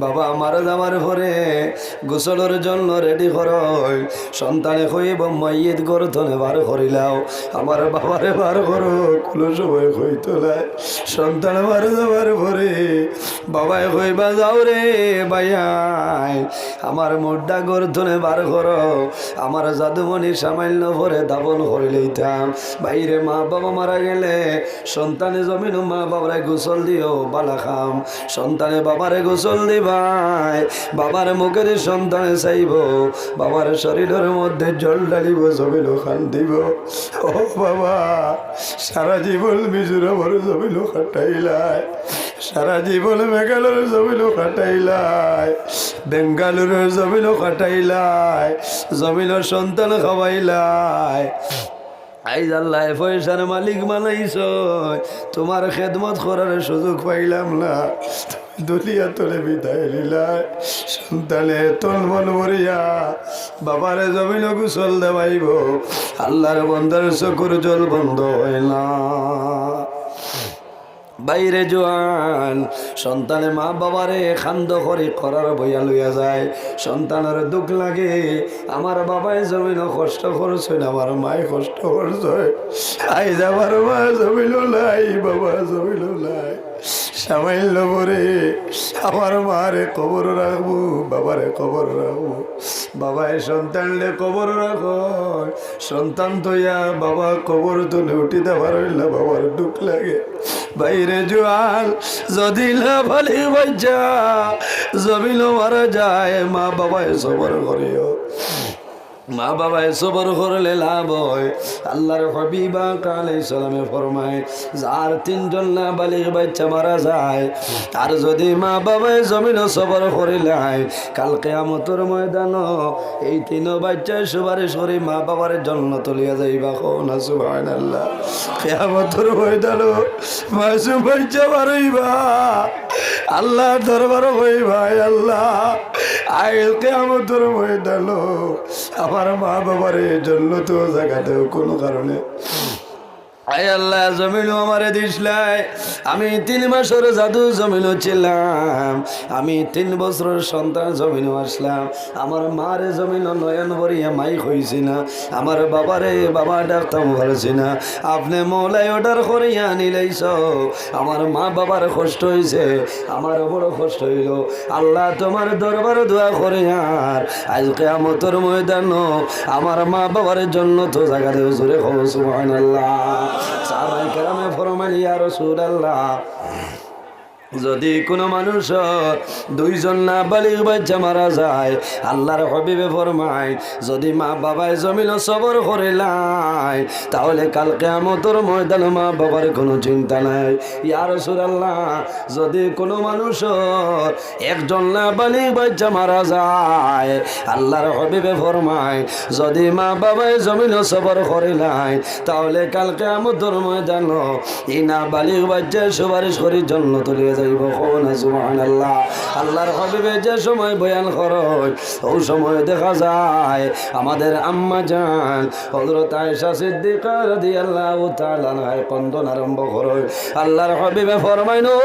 বাবা মারা যাওয়ার পরে গোসলের জন্য রেডি করই, সন্তানে হইব মাইয়েত গর্তনে বার করিলাও, আমার বাবারে বার করো, কোনো সময় হইতো না। সন্তান মারা যাওয়ার পরে বাবায় কইবা যাও রে ভাইয়াই, আমার মোড্ডা গর্তনে বার করো, আমার জাদুমণি সামান্য ভরে দাবন করে লইতাম। বাইরে মা বাবা মারা গেলে সন্তানে জমিন মা বাবারে গোসল দিও বালা খাম, সন্তানে বাবারে গোসল দিবাই, বাবার মুখের সন্তানে চাইব, বাবার শরীরের মধ্যে জল ঢালিব, জমিল খান দিব। ও বাবা সারা জীবন মিজোরামের জমিল খাটাইলাই, সারা জীবন মেঘালয়ের জমিল খাটাইলাই, বেঙ্গালুরের জমিল খাটাইলাই, জমিনের সন্তান খাওয়াইলাই। আইজ আল্লাহ পয়সার মালিক বানাইছ, তোমার খেদমত করার সুযোগ পাইলাম না, দুলিয়া তোলে বিদায় নিলাই। সন্তানে তোল মন মরিয়া বাবারে জমিন গোসল দেওয়াইব, আল্লাহর বন্দার চকুর জল বন্ধ হয় না। বাইরে জোয়ান সন্তানে মা বাবারে খান্দ করে করার বইয়া লইয়া যায়, সন্তানের দুঃখ লাগে, আমার বাবাই জমিন কষ্ট করছে, আমার মায় কষ্ট করছে, আই যাবার মা জমিল নাই, বাবা জমিল নাই, সামাইল বরে আমার মারে কবর রাখবো, বাবারে কবর রাখবো, বাবায় সন্তানলে কবর রাখো, সন্তান তৈয়া বাবা কবর তুলে উঠি দেওয়ার হইল, বাবার দুঃখ লাগে। বাইরে জোয়াল যদি না ভালি বাচ্চা জমিল মারা যায়, মা বাবায় সবর করিও, মা বাবায় সবর করলে লাভ হয়। আল্লাহর হাবিবা আলাইহিস সালামে ফরমায়, যার তিনজন না বালিগ বাচ্চা মারা যায়, আর যদি মা বাবায় জমিন সবর করিলাই, কাল কিয়ামতের ময়দান এই তিন বাচ্চা সুপারিশ করে মা বাবার জন্য তুলিয়া যাইবা। না সুবহানাল্লাহ, কিয়ামতের ময়দান মাসুম বাচ্চা মারাইবা, আল্লাহ দরবার হইবা, আল্লাহ আইল কিয়ামতের ময়দান আমার মা বাবার জন্য তো জায়গা দেও কোনো কারণে। আয় আল্লাহ জমিন আমারে দিসলাই, আমি 3 মাসের জাদু জমিন ছিলাম, আমি 3 বছরের সন্তান জমিন আসলাম, আমার মারে জমিন নয়ন ভরিয়া মাই হইছি না, আমার বাবারে বাবা ডাকতাম পারছি না, আপনি মৌলাই অর্ডার করিয়া নিলাইছ, আমার মা বাবার কষ্ট হয়েছে, আমার বড় কষ্ট হইল। আল্লাহ তোমার দরবার দোয়া করে, আর আজ কিয়ামতের ময়দান আমার মা বাবার জন্য তো জায়গা দেও, জোরে কও সুবহানাল্লাহ। সাহাবায়ে কেরামে ফরমান, ইয়া রাসূলুল্লাহ, যদি কোনো মানুষ 2 জন না বালিগ বাচ্চা মারা যায়, আল্লাহর হাবিবে ফরমায়, যদি মা বাবায় জমিন সবর করিলাই, তাহলে কাল কিয়ামতের ময়দানে মা বাবার কোনো চিন্তা নাই। ইয়া রাসূলুল্লাহ, যদি কোনো মানুষ 1 জন না বালিগ বাচ্চা মারা যায়, আল্লাহর হাবিবে ফরমায়, যদি মা বাবায় জমিন সবর করিলাই, তাহলে কাল কিয়ামতের ময়দানে এই না বালিগ বাচ্চা সুপারিশ করির জন্য তুলে যাইব। সুবহানাল্লাহ। আল্লাহর হাবিবে যে সময় বয়ান করেন, ওই সময় দেখা যায় আমাদের আম্মা জান হযরত আয়েশা সিদ্দিকা রাদিয়াল্লাহু তাআলা আনহা কন্দন আরম্ভ করেন। আল্লাহর হাবিবে ফরমাইন, ও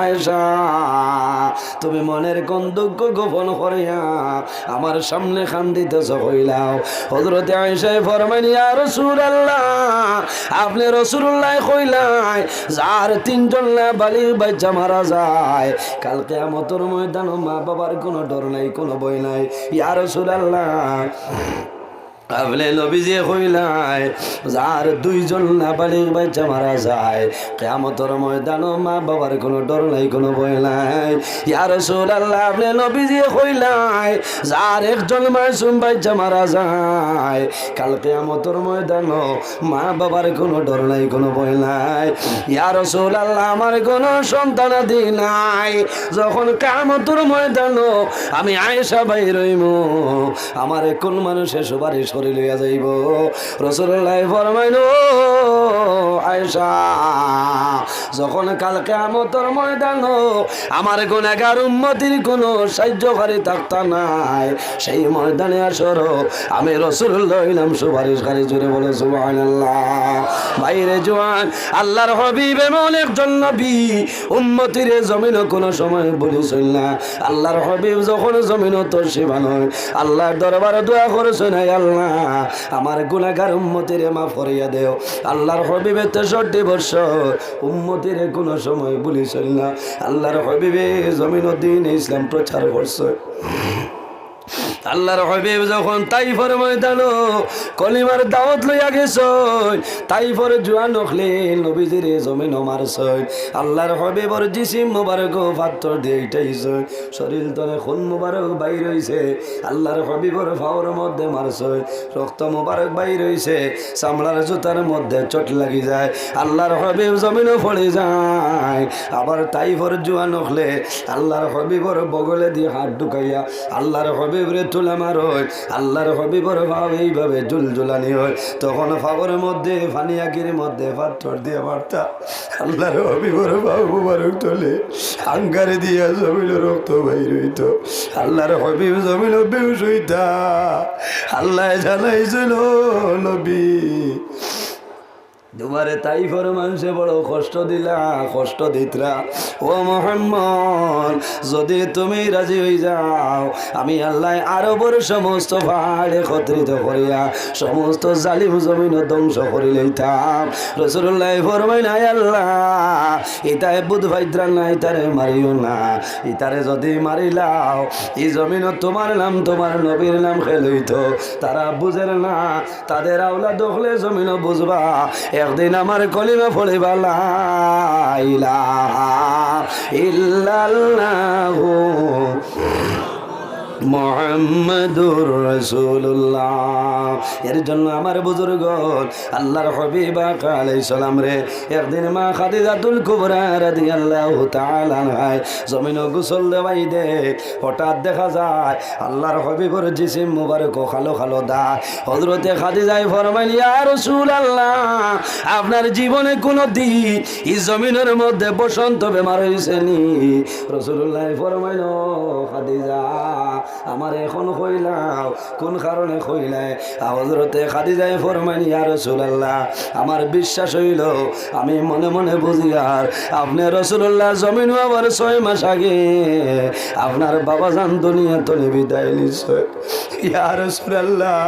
আয়েশা, তুমি মনের কোন দুঃখ গোপন করিয়া আমার সামনে কান্দিতেছ কইলাও। হযরত আয়েশা ফরমাইন, ইয়া রাসূলুল্লাহ, আপনি রাসূলুল্লাহ কইলাই, যার 3 জন না বালিগ বাচ্চা মারা যায়, কাল কিয়ামতের ময়দানে মা বাবার কোনো ডর নাই, কোনো ভয় নাই। ইয়া রাসূলুল্লাহ, আপনি নবীজি কইলাই যার দুইজন নাবালিগ বাচ্চা মারা যায় কিয়ামতের ময়দানও মা বাবার কোনো ডর নাই, কোনো ভয় নাই। ইয়া রাসূলুল্লাহ, আপনি নবীজি কইলাই যার একজন মাসুম বাচ্চা মারা যায় কাল কিয়ামতের ময়দানও মা বাবার কোনো ডর নাই, কোনো ভয় নাই। ইয়া রাসূলুল্লাহ, আমার কোনো সন্তানাদি নাই, যখন কিয়ামতের ময়দানও আমি আয়েশা বাইর হইমু আমার কোন মানুষের সুপারিশ করে লইয়া যাইব? রাসূলুল্লাহ ফরমাইলো, আয়েশা যখন কাল কিয়ামতের ময়দান আমার গুনাহগার উম্মতির কোনো সাহায্যকারী থাকতা নাই, সেই ময়দানে আসর আমি রাসূলুল্লাহ হইলাম সুপারিশকারী। জোরে বলে সুবহানাল্লাহ। বাইরে জোয়ান, আল্লাহর হাবিব এমন একজন নবী উম্মতির জমিন কোনো সময় বলিছিল না। আল্লাহর হাবিব যখন জমিন তশরিফ আনেন আল্লাহর দরবারে দোয়া করেছেন, হে আল্লাহ আমার গুনাহগার উম্মতির মাফ করিয়া দেও। আল্লাহর হাবিবে 63 বছর উম্মতির কোনো সময় বলিছিল না। আল্লাহর হাবিবে জমিন দ্বীন ইসলাম প্রচার করছে। আল্লাহর হাবিব যখন তাইফের ময়দানো কলিমার দাওয়াত লইয়া গেছই, তাইফের জোয়ান হলে নবীজির জমিন মারছই। আল্লাহর হাবিবর জিসিম মুবারক পাথর দিয়ে ইটাইছে, শরীর তলে খুন মুবারক বাইর হইছে। আল্লাহর হাবিবর ফাওর মধ্যে মারছই, রক্ত মুবারক বাইর হইছে, চামড়ার জুতার মধ্যে চোট লাগি যায়। আল্লাহর হাবিব জমিনও পড়ে যায়। আবার তাইফের জোয়ান হলে আল্লাহর হাবিবর বগলে দিয়ে হাত ঢুকাইয়া আল্লাহর হাবিবরে তুলা মারয়। আল্লাহর হাবিবর ভাব এইভাবে জুলজুলানি হয়, তখন ফাবর মধ্যে ফানিয়াকির মধ্যে পাথর দিয়ে মারতা। আল্লাহর হাবিবর ভাব মুবারক তোলে আঙ্গারে দিয়া জমিল রক্ত বাইর হইত। আল্লাহর হাবিব জমিল বেহুশ হইতা। আল্লাহ জানাইছিল, নবী তোমারে তাইফের মানুষে বড় কষ্ট দিলা, কষ্ট দিতরা। ও মুহাম্মদ, যদি তুমি রাজি হয়ে যাও আমি আল্লাহ আরবের সমস্ত পাহাড় একত্রিত করিয়া সমস্ত জালিম জমিন ধ্বংস করে লইতাম। রাসূলুল্লাহ ফরমাইলেন, আয় আল্লাহ ইতারে বুধ ভাইদ্রা নাই, তারে মারিও না। ইতারে যদি মারিলাও এই জমিন তোমার নাম তোমার নবীর নাম খেলইত। তারা বুঝের না, তাদের আওলা দখলে জমিন বুঝবা। একদিন আমার কলিমা পড়িবা লা ইলাহা ইল্লাল্লাহু মুহাম্মাদুর রাসূলুল্লাহ। এর জন্য আমার বুজুর্গ আল্লাহর হাবিব আলাইহিস সালাম রে একদিন মা খাদিজাতুল কুবরা রাদিয়াল্লাহু তাআলা আনহা জমিনে গোসল দেওয়াই দে, হঠাৎ দেখা যায় আল্লাহর হাবিবের জিসিম মুবারক খালো খালো দাগ। হযরতে খাদিজাই ফরমাইলেন, ইয়া রাসূলুল্লাহ আপনার জীবনে কোনো দিন এই জমিনের মধ্যে বসন্ত বেমার হইছে নি? রাসূলুল্লাহ ফরমাইলেন, খাদিজা আমার এখন কইলাও কোন কারণে কইলাই? হযরতে খাদিজায়ে ফরমাইলেন, ইয়া রাসূলুল্লাহ আমার বিশ্বাস হইল আমি মনে মনে বুঝি আর আপনি রাসূলুল্লাহ জমিন আবার 6 মাস আগে আপনার বাবা জান দুনিয়া থেকে বিদায় নিছে। ইয়া রাসূলুল্লাহ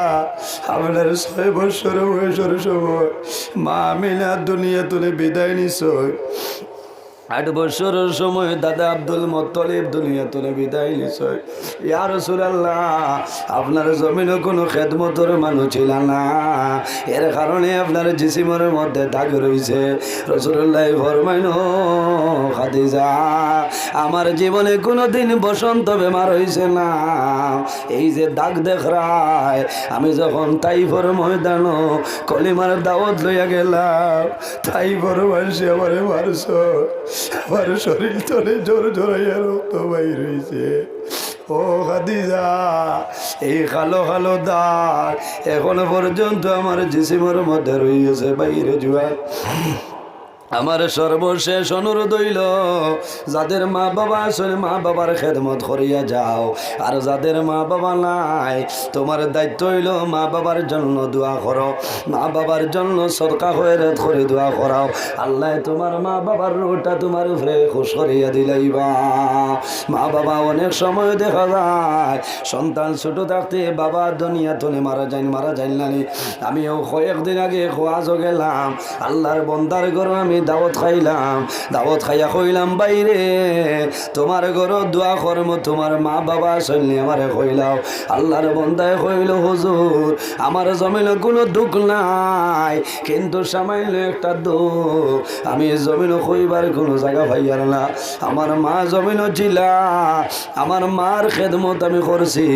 আপনার 6 বছর বয়সের সময় মা আমিনা দুনিয়া থেকে বিদায় নিছে। 8 বছরের সময় দাদা আব্দুল মুত্তালিব দুনিয়া থেকে বিদায় নিছে। ইয়া রাসূলুল্লাহ আপনার জমিনে কোনো খেদমতের মানুষ ছিল না, এর কারণে আপনার জিসিমের মধ্যে দাগ রয়েছে। রাসূলুল্লাহ ফরমাইলেন, খাদিজা আমার জীবনে কোনো দিন বসন্ত বেমার হয়েছে না। এই যে দাগ দেখরায় আমি যখন তাইফের ময়দান কলিমার দাওয়াত লইয়া গেলাম, তাইফের মানুষে আমারে মারছ, আমার শরীর তলে জোর জোরাইয়া রক্ত বাইর হইছে। ও খাদিজা এই কালো কালো দাগ এখনো পর্যন্ত আমার জিসিমের মধ্যে রয়েছে বাইরে জুয়ার। আমার সর্বশেষ অনুরোধ হইল যাদের মা বাবা আসলে মা বাবার খেদমত করিয়া যাও, আর যাদের মা বাবা নাই তোমার দায়িত্ব হইল মা বাবার জন্য দোয়া করো, মা বাবার জন্য সদকা খয়রাত করে দোয়া করাও। আল্লাহ তোমার মা বাবার রুহটা তোমার উপরে খুশ করিয়া দিলাইবা। মা বাবা অনেক সময় দেখা যায় সন্তান ছোট থাকতে বাবা দুনিয়া তনে মারা যায় না। আমিও কয়েকদিন আগে খোয়াজও গেলাম, আল্লাহর বন্দার ঘর আমি দাওয়াত খাইলাম, দাওয়াত খাইয়া কইলাম বাইরে তোমার ঘর দোয়া করম, তোমার মা বাবা শুনলি আমারে কইলাও। আল্লাহর বন্দায় কইল হুজুর আমার জমিনে কোনো দুঃখ নাই, কিন্তু সামান্য একটা দুঃখ, আমি জমিন কইবার কোনো জায়গা পাইয়ার না। আমার মা জমিন ছিলা, আমার মার খেদমত আমি করছি,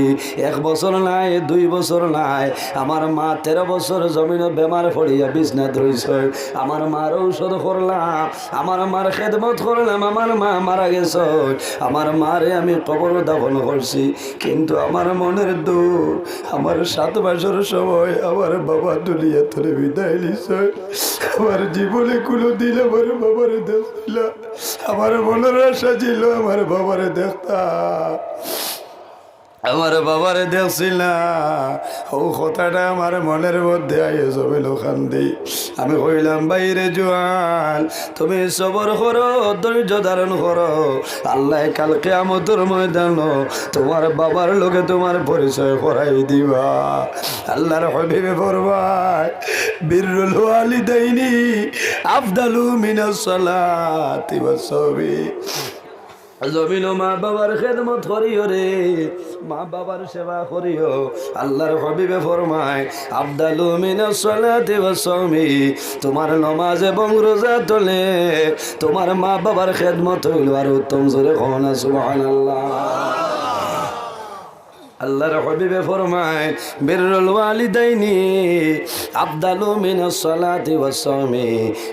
1 বছর নাই 2 বছর নাই, আমার মা 13 বছর জমিন বেমার পড়িয়া বিছনাত রইছে। আমার মার ঔষধ করলাম, আমার মার খেদমত করলাম, আমার মা মারা গেছে, আমার মারে আমি কবর দাফন করছি। কিন্তু আমার মনের দুঃখ, আমার 7 মাসের সময় আমার বাবা দুনিয়া ধরে বিদায় নিছে। আমার জীবনে কোনো দিন আমার বাবারে দেখছিল, আমার মনের আশা ছিল আমার বাবারে দেখতাম, আমার বাবারে দেখছি না। ও কথাটা আমার মনের মধ্যে আইয়ে জমিল খান্দি। আমি কইলাম বাইরে জোয়ান তুমি সবর করো, ধৈর্য ধারণ করো, আল্লাহ কাল কিয়ামতের ময়দান তোমার বাবার লোকে তোমার পরিচয় করাই দিবা। আল্লাহর হাবিবে ফরমায় বিররুল ওয়ালিদাইনি আফদালু মিনাস সালাতি ওয়াস সাওমি। জমিন মা বাবার খেদমত করিও রে, মা বাবার সেবা করিও। আল্লাহর হাবিবে ফরমায় আফদালু মিনাস সালাতি ওয়াস সাওমি, তোমার নামাজ এবং রোজা তোলে তোমার মা বাবার খেদমত হইল আর উত্তম। জোরে কওনা সুবহানাল্লাহ। আল্লাহর হাবিবে ফরমায় বিররুল ওয়ালিদাইনি আফদালু মিনাস সালাতি ওয়াস সাওমি,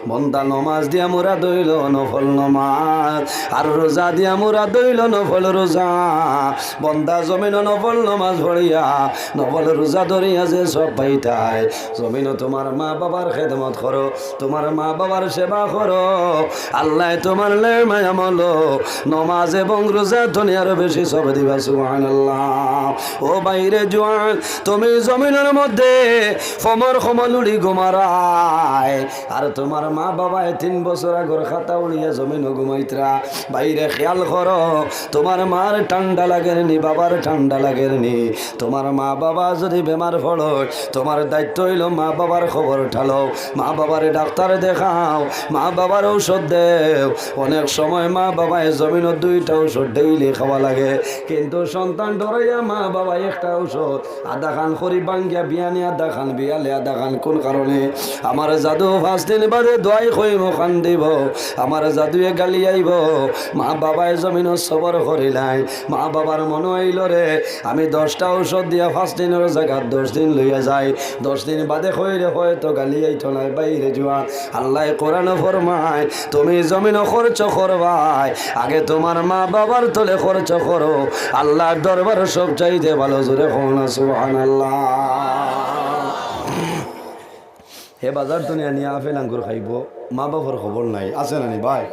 বান্দা নামাজ দিয়া মুরাদ হইল নফল নামাজ, আর রোজা দিয়া মুরাদ হইল নফল রোজা। বান্দা জমিন নফল নামাজ পড়িয়া নফল রোজা ধরিয়া যে সব পাইতায়, জমিন তোমার মা বাবার খেদমত করো, তোমার মা বাবার সেবা করো, আল্লাহ তোমার মায়া মলো নামাজ এবং রোজা ধরে আরো বেশি সব দিবা। সুবহানাল্লাহ। ও বাইরে জোয়ান তুমি জমিনের মধ্যে ফমর খমলুড়ি ঘুমারায়, আর তোমার মা বাবায় 3 বছর আগর খাতা উড়িয়া জমিন ঘুমাইতরা। বাইরে খেয়াল করো তোমার মার ঠান্ডা লাগেনি, বাবার ঠান্ডা লাগেনি। তোমার মা বাবা যদি বেমার পড়ো, তোমার দায়িত্ব হইল মা বাবার খবর ঠালো, মা বাবার ডাক্তার দেখাও, মা বাবার ঔষধ দেও। অনেক সময় মা বাবায় জমিন 2টা ঔষধ ডেইলি খাওয়া লাগে, কিন্তু সন্তান ডরাইয়া মা বাবা একটা ঔষধ আধা খান করি বাঙ্গিয়া বিয়ানি আধা খান বিয়ালে আধা খান। কোন কারণে? আমার জাদু 5 দিন বাদে দোয়াই খইম খান দিব, আমার জাদুয়ে গালি আইব। মা বাবায় জমিন সবর করিলাই, মা বাবার মনে হইল রে আমি 10টা ঔষধ দিয়া 5 দিনের জায়গা 10 দিন লইয়া যাই, 10 দিন বাদে কইরে হয়তো গালি আইতো নাই। বাইরে জুয়া আল্লাহ কোরআন ফরমায় তুমি জমিন খরচ করবাই, আগে তোমার মা বাবার তলে খরচ করো, আল্লাহর দরবার সব চাইতে ভালো। জোরে কওনা সুবহানাল্লাহ। হে বাজার দুনিয়া নিয়ে আপেল আঙ্গুর খাইব, মা বাবার খবর নাই, আছে নানি ভাই?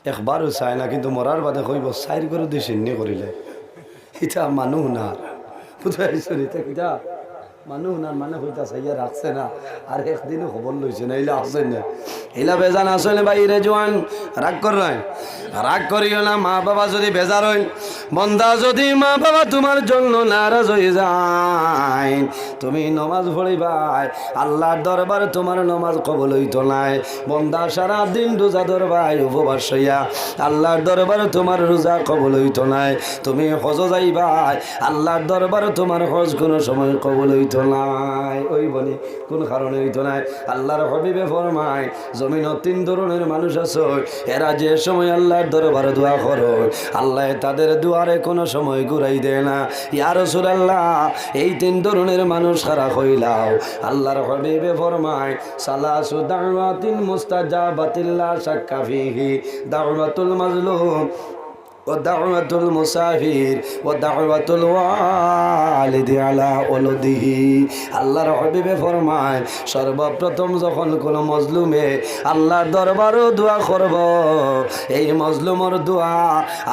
একবারও চায় না, কিন্তু মরার বাদে কইব 4 করে দিয়ে চিহ্নি করিলে। ইটা মানুহ না বুঝাইছো, ইটা মানুহ না মানে হইতা চাইয়া রাখছে না, আর একদিনও খবর লইছে না, এলা আসছে না, এলা বেজান আসলে বাইরে জোয়ান রাগ কর নাই, রাগ করিও না। মা বাবা যদি বেজার হইল, বন্দা যদি মা বাবা তোমার জন্য নারাজ হয়ে যায়, তুমি নমাজ পড়িবাই, আল্লাহর দরবার তোমার নমাজ কবুল হইতো নাই। বন্দা সারা দিন রোজা ধরবাই উপবাস হইয়া, আল্লাহর দরবার তোমার রোজা কবুল হইতো নাই। তুমি হজ যাইবাই, আল্লাহর দরবার তোমার হজ কোনো সময় কবুল হইতো নাই। ওই বলি কোন কারণে হইতো নাই? আল্লাহর হাবিবে ফরমায় জমিন 3 ধরনের মানুষ আছে, এরা যে সময় আল্লাহর দরবারে দোয়া করো, আল্লাহ তাদের দুয়ারে কোনো সময় ঘুরাই দেয় না। ইয়া রাসূলুল্লাহ এই 3 ধরনের মানুষ খারা হইলাও। আল্লাহর হাবিবে ফরমায় সালাসু দাওয়াতিন মুস্তাজাবাতিন লা শাক্কা ফিহি দাওয়াতুল মাজলুম ودعوة المسافر ودعوة الوالد على ولده। আল্লাহর হাবিবে ফরমায় সর্বপ্রথম যখন কোন মজলুমে আল্লাহর দরবারে দোয়া করব, এই মজলুমের দোয়া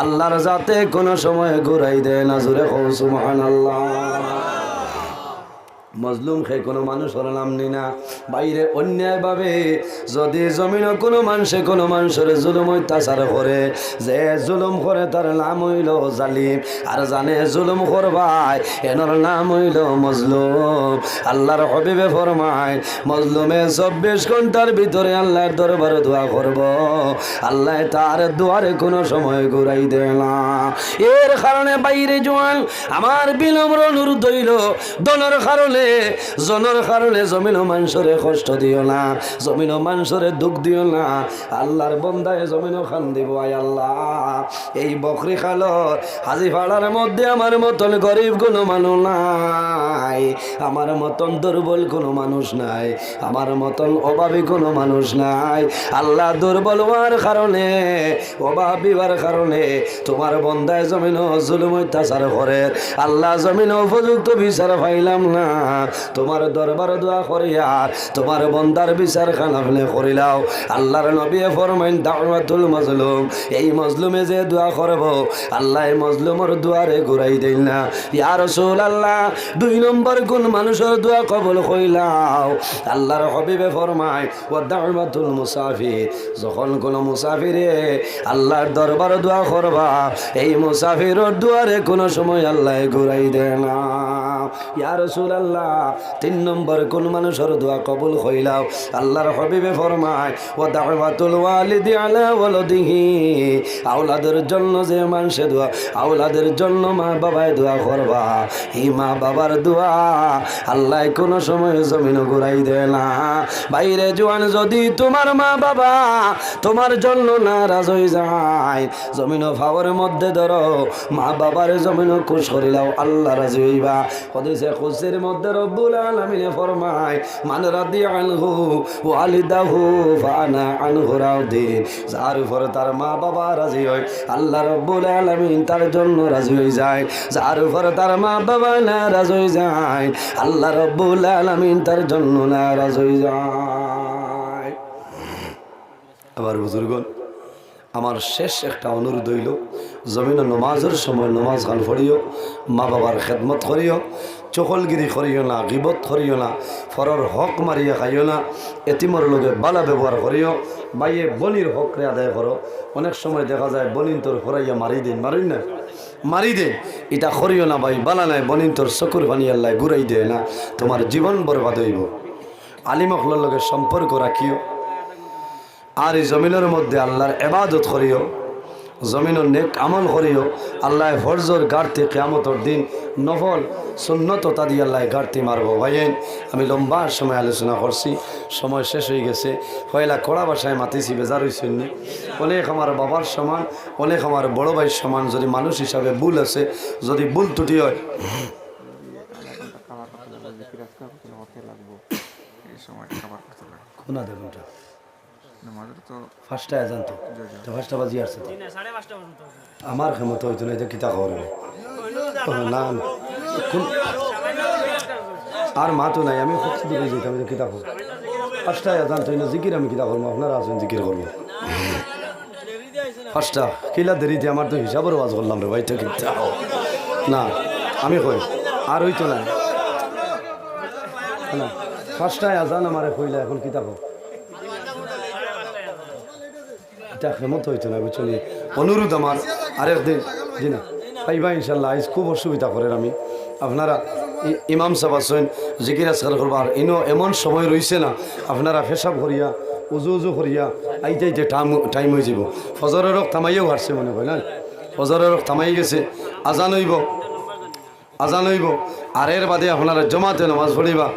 আল্লাহর যাতে কোনো সময় ঘুরাই দেয় না। জোরে কও সুবহানাল্লাহ। মজলুম খে কোনো মানুষ হল নামনি না বাইরে অন্যায়ভাবে যদি জমিনে কোনো মানুষের জুলুম অত্যাচার করে, যে জুলুম করে তার নাম হইল জালিম, আর জানে জুলুম করবাই এনার নাম হইল মজলুম। আল্লাহর হবিবে ফরমায় মজলুমে 24 ঘন্টার ভিতরে আল্লাহর দরবারে দোয়া করব, আল্লাহ তার দুয়ারে কোনো সময় ঘুরাই দেয় না। এর কারণে বাইরে জোয়ান আমার বিলম্র অনুরোধ হইল, জনের কারণে জমিন মানুষরে কষ্ট দিও না, জমিন মানুষরে দুঃখ দিও না। আল্লাহর বন্দায় জমিন খান দিব। আয় আল্লাহ, এই বকরি খালর হাজি ফাড়ার মধ্যে আমার মতন গরিব কোনো মানুষ নাই, আমার মতন দুর্বল কোনো মানুষ নাই, আমার মতন অভাবী কোনো মানুষ নাই। আল্লাহ দুর্বল হওয়ার কারণে, অভাবী হওয়ার কারণে তোমার বন্দায় জমিন জুলুম অত্যাচার করে, আল্লাহ জমিন উপযুক্ত বিচার পাইলাম না। তোমার দরবার দোয়া করিয়া তোমার বন্দার বিচার খানাফলে করিলাও। আল্লাহর নবী ফরমাইন দাওয়াতুল মাজলুম, এই মজলুমে যে দোয়া করব আল্লাহ মজলুমের দুয়ারে ঘুরাই দেন না। ইয়া রাসূলুল্লাহ, 2 নম্বর কোন মানুষের দোয়া কবুল কইলাও? আল্লাহর হাবিবে ফরমায় ওয়া দাওয়াতুল মুসাফির, যখন কোন মুসাফিরে আল্লাহর দরবার দোয়া করবা এই মুসাফিরের দুয়ারে কোনো সময় আল্লাহ ঘুরাই দেয় না। ইয়া রাসূলুল্লাহ, 3 নম্বর কোন মানুষের দোয়া কবুল হইলাও? আল্লাহর হাবিবে ফরমায় ওয়া দাওয়াতুল ওয়ালিদি আলা ওয়ালাদিহি, আওলাদের জন্য যে মানুষে দোয়া, আওলাদের জন্য মা বাবায় দোয়া করবা, এই মা বাবার দোয়া আল্লাহ কোন সময় জমিন ঘুরাই দেয় না। বাইরে জোয়ান যদি তোমার মা বাবা তোমার জন্য নারাজ হয়ে যায়, জমিন ফাওয়ার মধ্যে ধরো মা বাবার জমিন খুশ করিলাও, আল্লাহ রাজি হইবা। হাদিসে কুদসির মধ্যে রব্বুল আলামিন ফরমায় মান রাদিয়া আনহু ওয়ালিদাহু ফানা আনহু রাদিন, যার উপর তার মা বাবা রাজি হয় আল্লাহ রব্বুল আলামিন তার জন্য রাজি হয়ে যায়, যার উপর তার মা বাবা নারাজ হয়ে যায় আল্লাহ রব্বুল আলামিন তার জন্য নারাজ হয়ে যায়। আবার বুজুর্গণ, আমার শেষ একটা অনুরোধ হইল, জমিন নমাজের সময় নমাজ গান পড়িও, মা বাবার খেদমত করিও, চকলগিরি করিও না, গিবত করিও না, ফরর হক মারিয়া খাইও না, এতিমর লগে বালা ব্যবহার করিও, বাইয়ে বনির হকরে আদায় করো। অনেক সময় দেখা যায় বনিন তোর ফরাইয়া মারি দিন, মারি না মারি দে, এটা করিও না ভাই, বালা নাই, বনিন তোর চকুর পানি আল্লাহ ঘুরাই দেয় না, তোমার জীবন বরবাদ হইব। আলিমকলার লগে সম্পর্ক রাখিও, আর এই জমিনের মধ্যে আল্লাহর ইবাদত করিও, জমিনের নেক আমল করিও। আল্লাহ ফরজর গাড়তে কিয়ামতের দিন নফল সুন্নত তাদি আল্লাহ গাড়তে মারবো। ভাইয়েন, আমি লম্বা সময় আলোচনা করছি, সময় শেষ হয়ে গেছে। পয়লা কড়া বাসায় মাতিছি, বেজার হয়েছেন নি? অনেক আমার বাবার সমান, অনেক আমার বড় ভাইয়ের সমান। যদি মানুষ হিসাবে ভুল আছে, যদি ভুল ত্রুটি হয়, কোনা দেখুন ফার্স্টটা জানতো তো, ফার্স্টটা বাজি আসছে তো আমার ক্ষমতা হইতো না, এটা কিতা করবে না আর মা তো নাই, আমি খুব দিকে যেতাম, এটা কিতা করবো ফার্স্টটা জানতো না, জিকির আমি কিতা করবো, আপনারা আছেন জিকির করবো। ফার্স্টটা কিলা দেরিতে আমার তো হিসাবের ওয়াজ করলাম রে ভাই, তো কিতা না আমি কই আর হইতো না, ফার্স্টটা আজান আমার কইলা, এখন কিতা কর এটা ক্ষমত হইতো না, বুঝলি? অনুরোধ আমার আরেকদিন জি না পাইবা ইনশাল্লাহ। আজ খুব অসুবিধা করেন আমি, আপনারা ইমাম সাহেব আছেন জিকির আজকাল করবার, ইনো এমন সময় রয়েছে না, আপনারা পেশাব করিয়া উজু করিয়া আইতে আইতে টাইম হয়ে যাব। ফজরের রক থামাইয়াও হারছে মনে হয় না, ফজরের রক থামাই গেছে, আজান হইব আর এর বাদে আপনারা জমাতে নামাজ পড়িবা,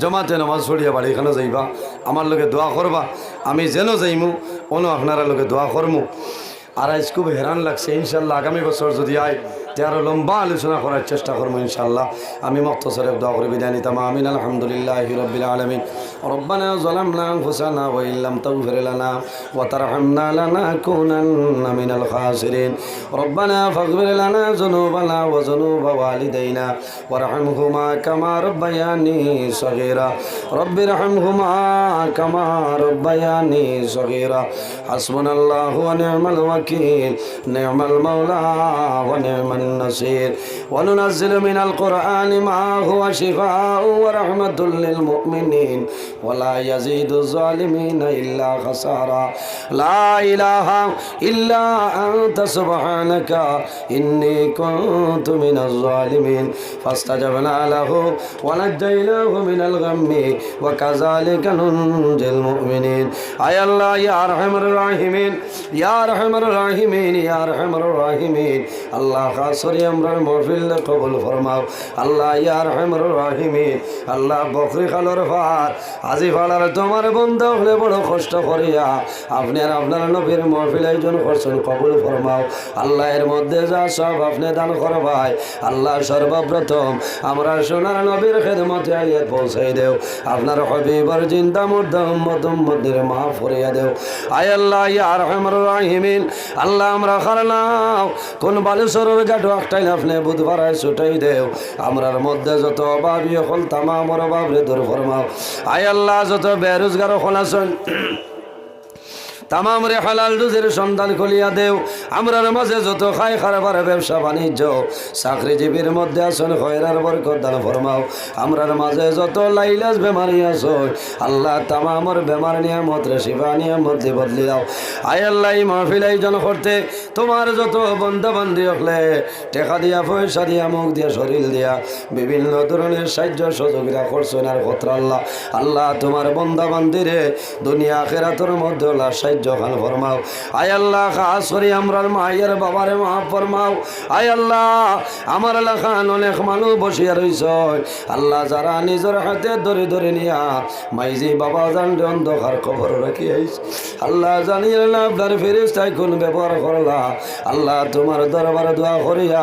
জমাতে নামাজ পড়িয়া বাড়ি এখানে যাইবা, আমার লোকে দোয়া করবা, আমি যেন যাইমু অন্য আপনারা লোকে দোয়া করমু। আর আজ খুব হেরান লাগছে, ইনশাল্লাহ আগামী বছর যদি আয় তে আরও লম্বা আলোচনা করার চেষ্টা করবো ইনশাল্লাহ। আমি মুক্তসরে দোয়া করে বিদায় নিতাম। আমিন। আলহামদুলিল্লাহি রাব্বিল আলামিন। ربنا ظلمنا أنفسنا وإن لم تغفر لنا وترحمنا لنكونن من الخاسرين ربنا فاغفر لنا ذنوبنا وذنوب والدينا وارحمهما كما ربياني صغيرا رب ارحمهما كما ربياني صغيرا حسبنا الله ونعم الوكيل نعم المولى ونعم النصير وننزل من القرآن ما هو شفاء ورحمة للمؤمنين ولا يزيد الظالمين إلا خسارا لا إله إلا أنت سبحانك إني كنت من الظالمين فاستجبنا له ونجيناه من الغم وكذلك ننجي المؤمنين أي الله يا أرحم الراحمين يا أرحم الراحمين يا أرحم الراحمين الله خاصر أمر المحفل قبول فرماও আল্লাহ ইয়া আরহামুর রাহিমিন আল্লাহ বকরি খালর ফার আজি ফালার তোমার বন্ধ হলে বড় কষ্ট করিয়া আপনি আর আপনার নবীর মাহফিল আয়োজন করছেন কবুল ফরমাও আল্লাহ এর মধ্যে যা সব আপনি দান করবাই আল্লাহ সর্বপ্রথম আমরা সোনার নবীর খেদমতে আইয়াত পৌঁছাই দেও আপনার হবিবর জিন্দা মুর্দা উম্মত উম্মতের মাফ করিয়া দেও আয় আল্লাহ ইয়া আরহামুর রাহিমিন আল্লাহ আমরা খারনাও কোন বালুসরের গাটো একটাই আপনি বুধবার ছুটাই দেও আমরার মধ্যে যত অভাবী হল তামামর অভাবরে দূর ফরমাও আয় আল্লাহ যত বেরোজগার হল আছেন তামাম রে হালাল রুজির সন্ধান খুলিয়া দেও আমরার মাঝে যত খাই খারাপ ব্যবসা বাণিজ্য চাকরিজীবীর মধ্যে আসন খয়রার বরকত দান ফরমাও আমরার মাঝে যত লাইলাজ বেমারি আছো আল্লাহ তামামর বেমার নিয়ামত রে শিফা নিয়ামত দিয়ে বদলি দাও আয় আল্লাহ এই মাহফিল আয়োজন করতে তোমার যত বন্ধু বান্ধবী হলে টেকা দিয়া পয়সা দিয়া মুখ দিয়া শরীর দিয়া বিভিন্ন ধরনের সাহায্য সহযোগিতা করছেন আর খতরা আল্লাহ আল্লাহ তোমার বন্ধু বান্ধবীরে দুনিয়া আখিরাতের মধ্যে আল্লাহ সাহায্য খান ফরমাও আয় আল্লাহ খাস করে আমরার মায়ের বাবারে মাফ ফরমাও আয় আল্লাহ আমার এলাকান অনেক মানুষ বসিয়া রইছ আল্লাহ যারা নিজের হাতে ধরে ধরে নিয়া মাইজি বাবা জানলে অন্ধকার খবর রাখি আইস আল্লাহ জানি আল্লাহ আপনার ফেরেশতায় কোন ব্যবহার করলা আল্লাহ তোমার দরবারে দোয়া করিয়া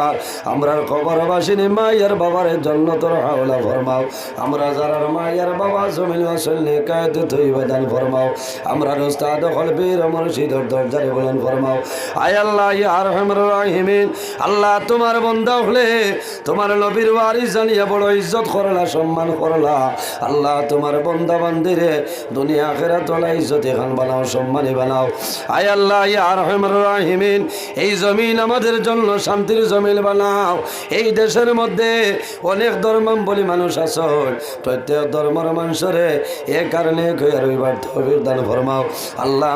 আমরার খবর বাসিনী মায়ের বাবার জন্য তোর হাওলা ফরমাও আমরা যারা মায়ের বাবা জমিন আসলে কায়দে তুই বেদান ফরমাও আমরা উস্তাদ হলবে মুর্শিদের দরজারে বলেন ফরমাও আয় আল্লাহ ইয়া আরহামুর রাহিমিন আল্লাহ তোমার বান্দা হলে তোমার নবীর ওয়ারিস জানিয়া বড় ইজ্জত করলা সম্মান করলা আল্লাহ তোমার বান্দা বান্দিরে দুনিয়া আখিরাত ওয়ালা ইজ্জত খান বানাও সম্মানী বানাও আয় আল্লাহ ইয়া আরহামুর রাহিমিন এই জমিন আমাদের জন্য শান্তির জমিন বানাও এই দেশের মধ্যে অনেক ধর্মাবলী মানুষ আছে প্রত্যেক ধর্মের মানুষরে এ কারণে কইয়া রইবার তৌফিক দান ফরমাও আল্লাহ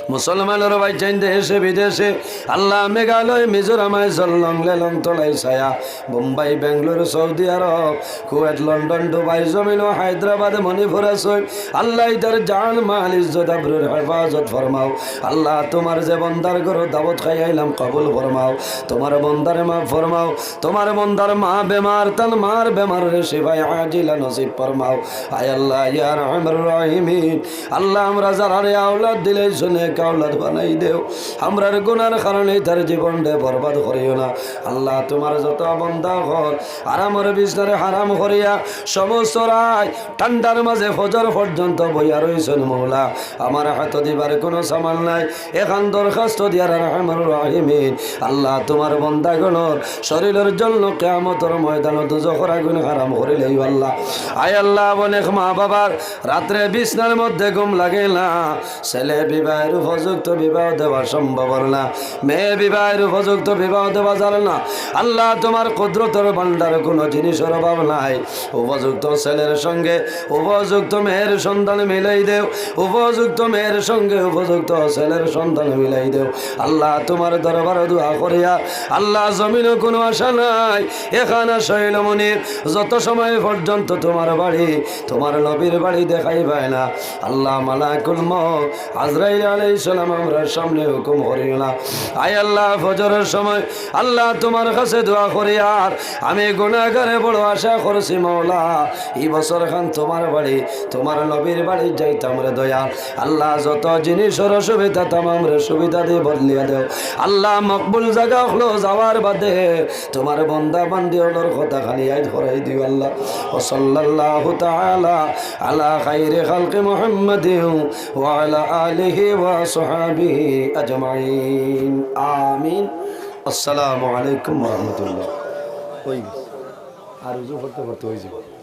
মুসলমানের ভাই চাইন দেশে বিদেশে আল্লাহ মেঘালয় মিজোরাম লং লেলং তলাই ছায়া Mumbai Bangalore Saudi Arab Kuwait London Dubai জমিন হায়দ্রাবাদ মণিপুর আছে আল্লাহ তার জান মাল ইজ্জত আবরুর হেফাজত ফরমাও আল্লাহ তোমার যে বন্দার ঘর দাওয়াত খাই আইলাম কবুল ফরমাও তোমার বন্দারে মা ফরমাও তোমার বন্দার মা বেমার তান মার বেমার রে শিফায়ে আজিলা নসিব ফরমাও আয় আল্লাহ ইয়া আরহামুর রাহিমিন আল্লাহ আমরা যারা আওলাদ দিলে শুনে কাউলাদ বানাই দেও আমরার গুনার কারণে তার জীবনটা বরবাদ করিও না আল্লাহ তোমার যত বন্দা ঘর আরামর বিছনারে হারাম করিয়া সমস্ত রায় ঠান্ডার মাঝে ফজর পর্যন্ত বইয়া রইছেন মৌলা আমার হাত দিবার কোনো সামাল নাই এখান দরখাস্ত দিয়ার আরহামুর রাহিমিন আল্লাহ তোমার বন্দাগণর শরীরের জন্য কিয়ামতের ময়দানে দুজখের আগুন হারাম করিলেই আল্লাহ আয় আল্লাহ অনেক মা বাবার রাত্রে বিছনার মধ্যে ঘুম লাগে না ছেলে বিবাহের উপযুক্ত বিবাহ দেওয়া সম্ভব না মেয়ে বিবাহের উপযুক্ত বিবাহ দেওয়া যাবে না আল্লাহ তোমার কুদরতের ভান্ডার কোনো জিনিসের অভাব নাই উপযুক্ত ছেলের সঙ্গে উপযুক্ত মেয়ের সন্তান মিলাই দেও উপযুক্ত মেয়ের সঙ্গে উপযুক্ত ছেলের সন্তান মিলাই দেও আল্লাহ তোমার দরবার দোয়া করিয়া আল্লাহ জমিনে কোনো আশা নাই এখানে শৈলমণির যত সময় পর্যন্ত তোমার বাড়ি তোমার নবীর বাড়ি দেখাই পায় না আল্লাহ মালাকুল মউত আজরাইল জিবরাইল আলাইহিস সালাম আমরা সামনে হুকুম করিও না আয় আল্লাহ ফজরের সময় আল্লাহ তোমার কাছে দোয়া করি আর আমি গুনাহগারে বড় আশা করছি মাওলা এই বছর খান তোমার বাড়ি তোমার নবীর বাড়ি যাইতাম রে দয়াল আল্লাহ যত জিনিসের সুবিধা তামাম রে সুবিধা দিয়ে বদলিয়া দেও আল্লাহ মকবুল জায়গা হলো যাওয়ার বাদে তোমার বন্দা বান্দি হলোর কথা খালি আইড করাই দিও আল্লাহ ও সাল্লাল্লাহু তাআলা আলা খাইরি খালকি মুহাম্মাদিন ওয়া আলা আলিহি ওয়া সাহবিহি আজমাইন আমিন আসসালামু আলাইকুম ওয়া রাহমাতুল্লাহ। আর উজু করতে করতে হয়ে যাবে।